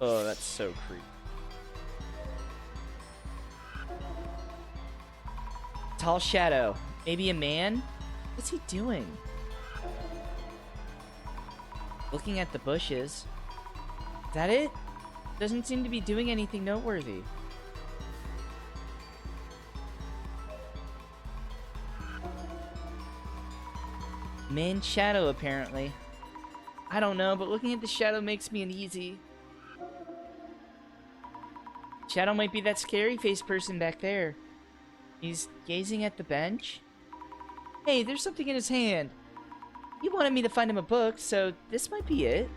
[SPEAKER 1] Oh, that's so creepy.
[SPEAKER 3] Tall shadow. Maybe a man? What's he doing? Looking at the bushes. Is that it? Doesn't seem to be doing anything noteworthy. Man shadow, apparently. I don't know, but looking at the shadow makes me uneasy. Shadow might be that scary face person back there. He's gazing at the bench. Hey, there's something in his hand. He wanted me to find him a book, so this might be it.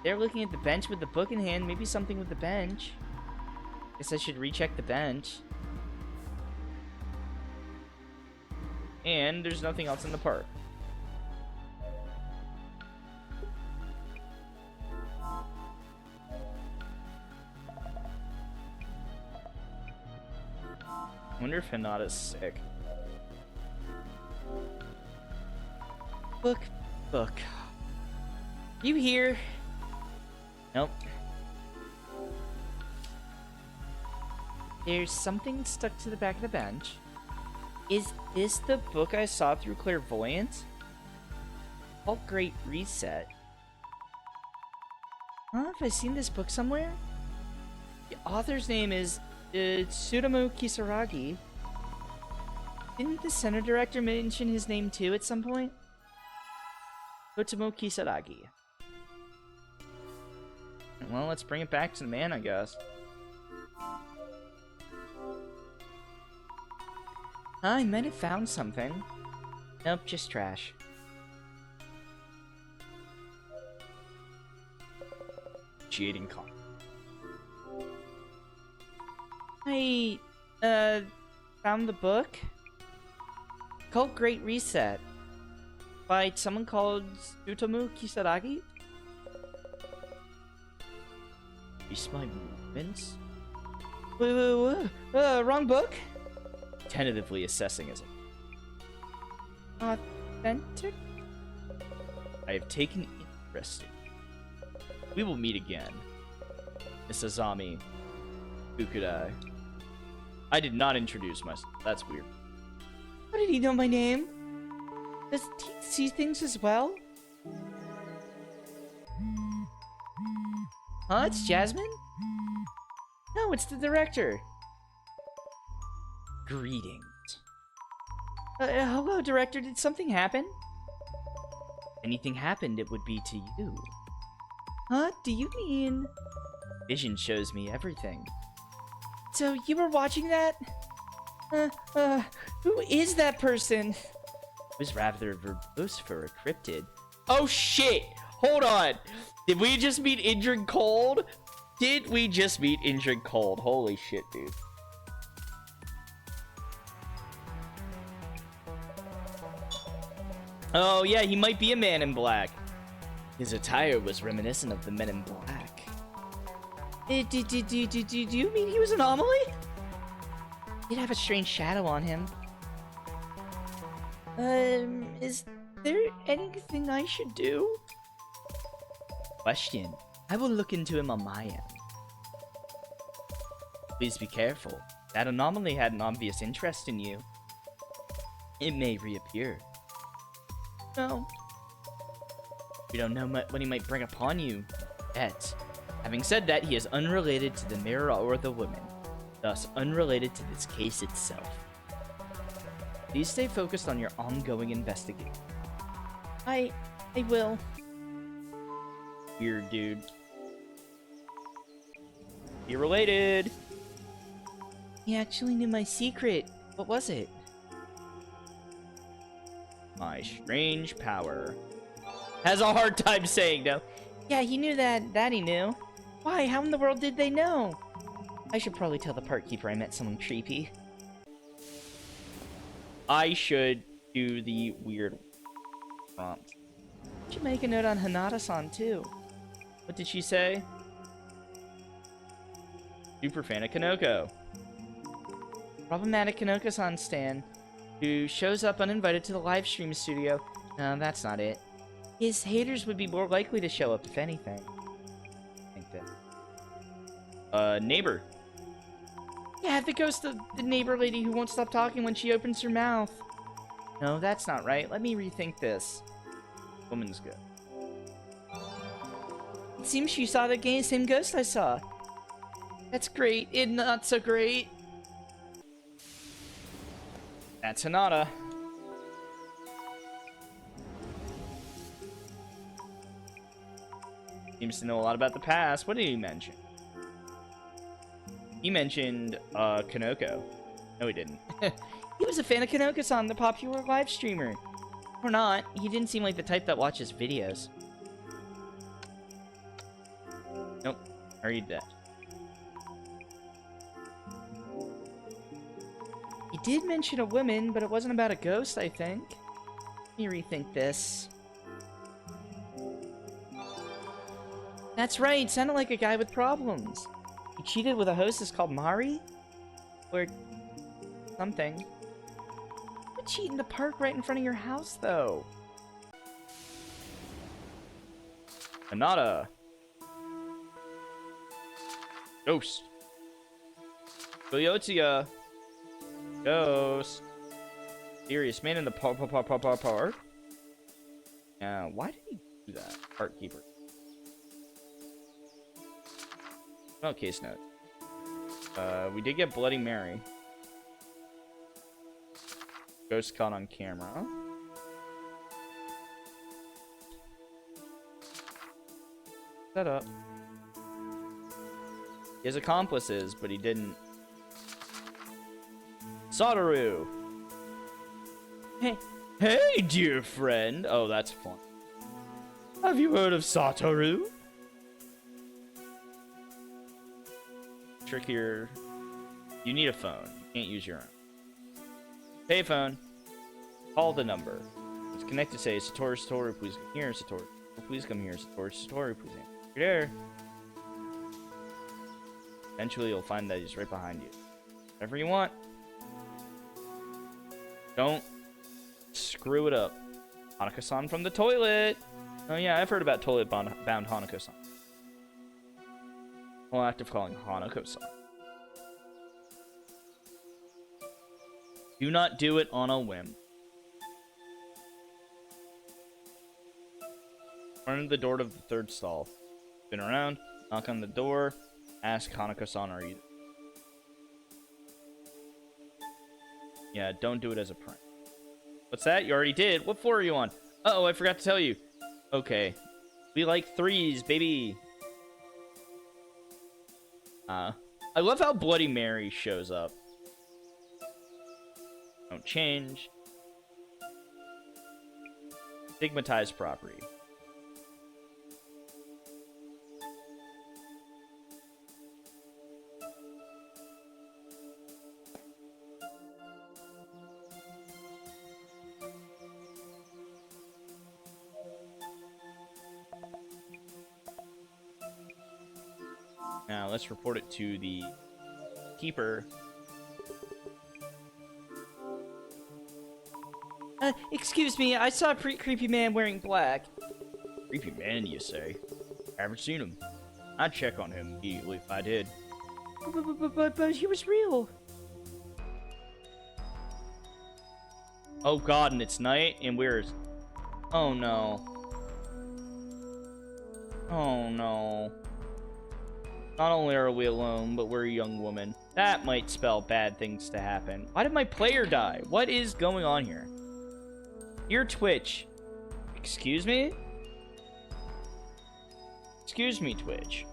[SPEAKER 3] They're looking at the bench with the book in hand, maybe something with the bench. Guess I should recheck the bench.
[SPEAKER 1] And there's nothing else in the park. Wonder if Hinata's sick.
[SPEAKER 3] Book. You here?
[SPEAKER 1] Nope.
[SPEAKER 3] There's something stuck to the back of the bench. Is this the book I saw through clairvoyance? Called Great Reset. Have I seen this book somewhere? The author's name is Tsutomu Kisaragi. Didn't the center director mention his name too at some point? Tsutomu Kisaragi.
[SPEAKER 1] Well, let's bring it back to the man, I guess.
[SPEAKER 3] I might have found something. Nope, just trash.
[SPEAKER 1] Cheating con.
[SPEAKER 3] I, found the book. Called Great Reset. By someone called Tsutomu Kisaragi?
[SPEAKER 1] Trace my movements?
[SPEAKER 3] Wrong book?
[SPEAKER 1] Tentatively assessing as
[SPEAKER 3] Authentic?
[SPEAKER 1] I have taken interest in you. We will meet again. Miss Azami. Who could I did not introduce myself. That's weird.
[SPEAKER 3] How did he know my name? Does he see things as well? Huh? It's Jasmine? No, it's the director.
[SPEAKER 1] Greetings.
[SPEAKER 3] Hello, director. Did something happen?
[SPEAKER 1] If anything happened, it would be to you.
[SPEAKER 3] Huh? Do you mean...
[SPEAKER 1] Vision shows me everything.
[SPEAKER 3] So you were watching that? Who is that person?
[SPEAKER 1] It was rather verbose for a cryptid.
[SPEAKER 2] Oh shit! Hold on! Did we just meet Injured Cold? Did we just meet Injured Cold? Holy shit, dude.
[SPEAKER 1] Oh yeah, he might be a man in black. His attire was reminiscent of the men in black.
[SPEAKER 3] Do you mean he was an anomaly? He'd have a strange shadow on him. Is there anything I should do?
[SPEAKER 1] Question. I will look into him on my end. Please be careful. That anomaly had an obvious interest in you. It may reappear.
[SPEAKER 3] No.
[SPEAKER 1] We don't know what he might bring upon you yet. Having said that, he is unrelated to the mirror or the woman, thus unrelated to this case itself. Please stay focused on your ongoing investigation.
[SPEAKER 3] I will.
[SPEAKER 1] Weird dude. You're related.
[SPEAKER 3] He actually knew my secret. What was it?
[SPEAKER 1] My strange power.
[SPEAKER 2] Has a hard time saying no.
[SPEAKER 3] Yeah, he knew that he knew. Why? How in the world did they know? I should probably tell the park keeper I met someone creepy.
[SPEAKER 1] I should do the weird prompt.
[SPEAKER 3] Should make a note on Hanada-san too.
[SPEAKER 1] What did she say? Super fan of Kanoko.
[SPEAKER 3] Problematic Kanoko-san stan, who shows up uninvited to the live stream studio. No, that's not it. His haters would be more likely to show up if anything.
[SPEAKER 1] I think that. Neighbor.
[SPEAKER 3] Yeah, the ghost of the neighbor lady who won't stop talking when she opens her mouth. No, that's not right. Let me rethink this.
[SPEAKER 1] Woman's good.
[SPEAKER 3] It seems she saw the same ghost I saw. That's great. And not so great.
[SPEAKER 1] That's Hinata. Seems to know a lot about the past. What did he mention? He mentioned, Kanoko. No, he didn't.
[SPEAKER 3] He was a fan of Kanoko-san, the popular live streamer. Or not. He didn't seem like the type that watches videos.
[SPEAKER 1] Nope. I read that.
[SPEAKER 3] He did mention a woman, but it wasn't about a ghost, I think. Let me rethink this. That's right, sounded like a guy with problems. He cheated with a hostess called Mari? Or something. But cheat in the park right in front of your house, though.
[SPEAKER 1] Hinata. Ghost. Toyotsuya. Ghost. Serious man in the park. Why did he do that? Park keeper. Oh, case note. We did get Bloody Mary. Ghost caught on camera. Set up. He has accomplices, but he didn't. Satoru! Hey, dear friend! Oh, that's fun. Have you heard of Satoru? Trickier. You need a phone. You can't use your own. Payphone. Call the number. It's connected. Say, Satoru, Satoru, please come here. Satoru, please come here. Satoru, Satoru, please answer. You're there. Eventually, you'll find that he's right behind you. Whatever you want. Don't screw it up. Hanako-san from the toilet. Oh yeah, I've heard about toilet-bound Hanako-san. Well, active calling Hanako-san. Do not do it on a whim. Run to the door to the third stall. Spin around, knock on the door, ask Hanako-san are you. Yeah, don't do it as a prank. What's that? You already did. What floor are you on? Uh-oh, I forgot to tell you. Okay. We like threes, baby. I love how Bloody Mary shows up. Don't change. Stigmatized property. Now let's report it to the keeper.
[SPEAKER 3] Excuse me, I saw a creepy man wearing black.
[SPEAKER 1] Creepy man, you say? I haven't seen him. I'd check on him immediately if I did.
[SPEAKER 3] But he was real.
[SPEAKER 1] Oh god, and it's night, and we're... Oh no. Oh no. Not only are we alone, but we're a young woman. That might spell bad things to happen. Why did my player die? What is going on here? Your Twitch. Excuse me? Excuse me, Twitch.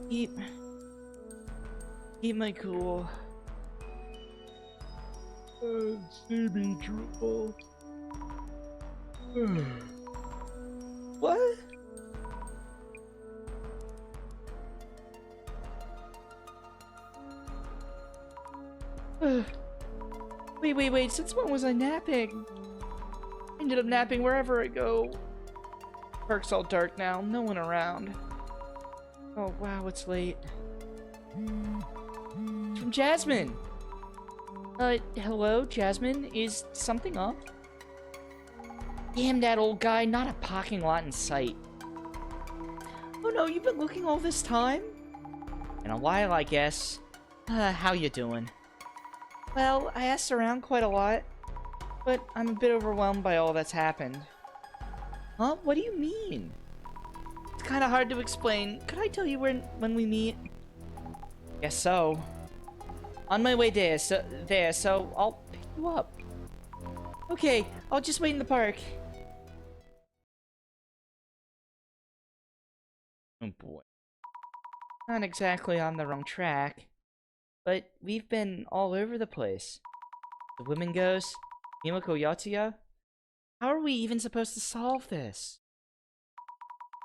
[SPEAKER 3] Keep my cool.
[SPEAKER 1] See me drool.
[SPEAKER 3] What? Wait, since when was I napping? I ended up napping wherever I go. Park's all dark now, no one around. Oh wow, it's late. It's from Jasmine! Hello, Jasmine? Is something up? Damn that old guy, not a parking lot in sight. Oh no, you've been looking all this time? In a while, I guess. How you doing? Well, I asked around quite a lot, but I'm a bit overwhelmed by all that's happened. Huh? What do you mean? It's kind of hard to explain. Could I tell you when we meet? Guess so. On my way there, so I'll pick you up. Okay, I'll just wait in the park.
[SPEAKER 1] Oh boy.
[SPEAKER 3] Not exactly on the wrong track. But we've been all over the place. The women ghost, Mimiko Yotsuya? How are we even supposed to solve this?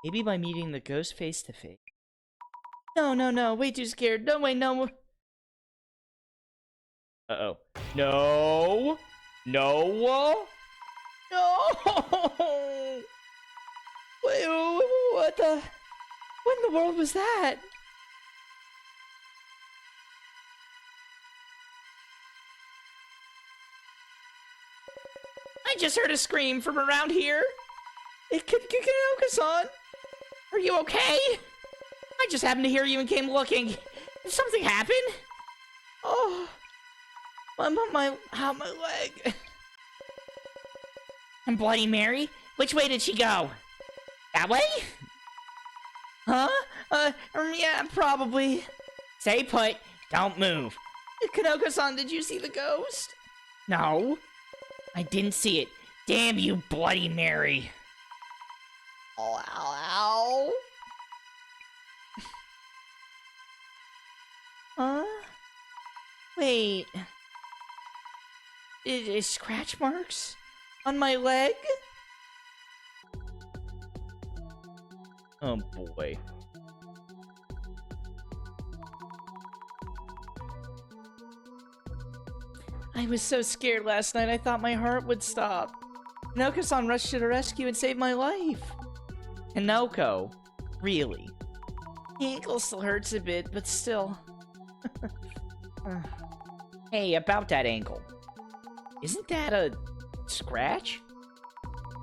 [SPEAKER 3] Maybe by meeting the ghost face to face. No, way too scared. No, wait, no.
[SPEAKER 1] Uh-oh. No! No!
[SPEAKER 3] No! Wait, what the? What in the world was that? I just heard a scream from around here. Kanaoka-san, are you okay? I just happened to hear you and came looking. Did something happen? Oh, my leg. And Bloody Mary? Which way did she go? That way? Huh? Yeah, probably.
[SPEAKER 2] Stay put. Don't move.
[SPEAKER 3] Kanoko-san, did you see the ghost?
[SPEAKER 2] No. I didn't see it. Damn you, Bloody Mary.
[SPEAKER 3] Oh, ow, ow. Huh? Wait. Is scratch marks on my leg?
[SPEAKER 1] Oh boy.
[SPEAKER 3] I was so scared last night I thought my heart would stop. Kanoko-san rushed to the rescue and saved my life.
[SPEAKER 2] Kanoko? Really?
[SPEAKER 3] The ankle still hurts a bit, but still.
[SPEAKER 2] Hey, about that ankle. Isn't that a scratch?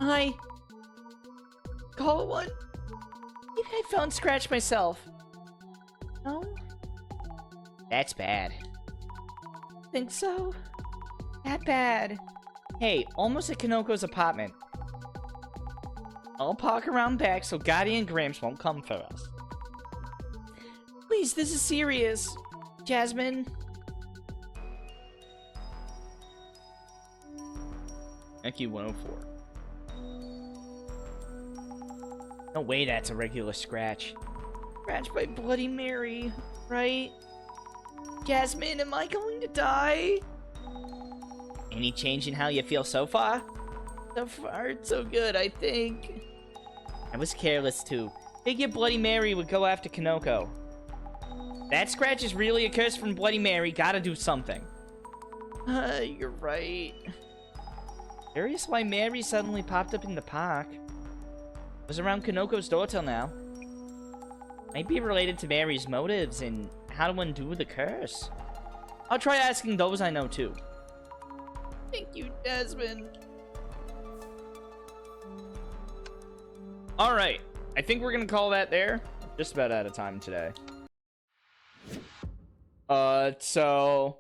[SPEAKER 3] I call it one? Maybe I fell and scratched myself. No?
[SPEAKER 2] That's bad.
[SPEAKER 3] Think so? That bad.
[SPEAKER 2] Hey, almost at Kanoko's apartment.
[SPEAKER 3] I'll park around back so Gotti and Gramps won't come for us. Please, this is serious. Jasmine.
[SPEAKER 1] Thank you, 104.
[SPEAKER 2] No way that's a regular scratch.
[SPEAKER 3] Scratched by Bloody Mary, right? Jasmine, am I going to die?
[SPEAKER 2] Any change in how you feel so far?
[SPEAKER 3] So far, it's so good, I think.
[SPEAKER 2] I was careless too. Figure Bloody Mary would go after Kanoko. That scratch is really a curse from Bloody Mary. Gotta do something.
[SPEAKER 3] You're right. Curious why Mary suddenly popped up in the park. Was around Kanoko's door till now.
[SPEAKER 2] Might be related to Mary's motives and how to undo the curse.
[SPEAKER 3] I'll try asking those I know too. Thank you, Jasmine.
[SPEAKER 1] Alright, I think we're gonna call that there. Just about out of time today. So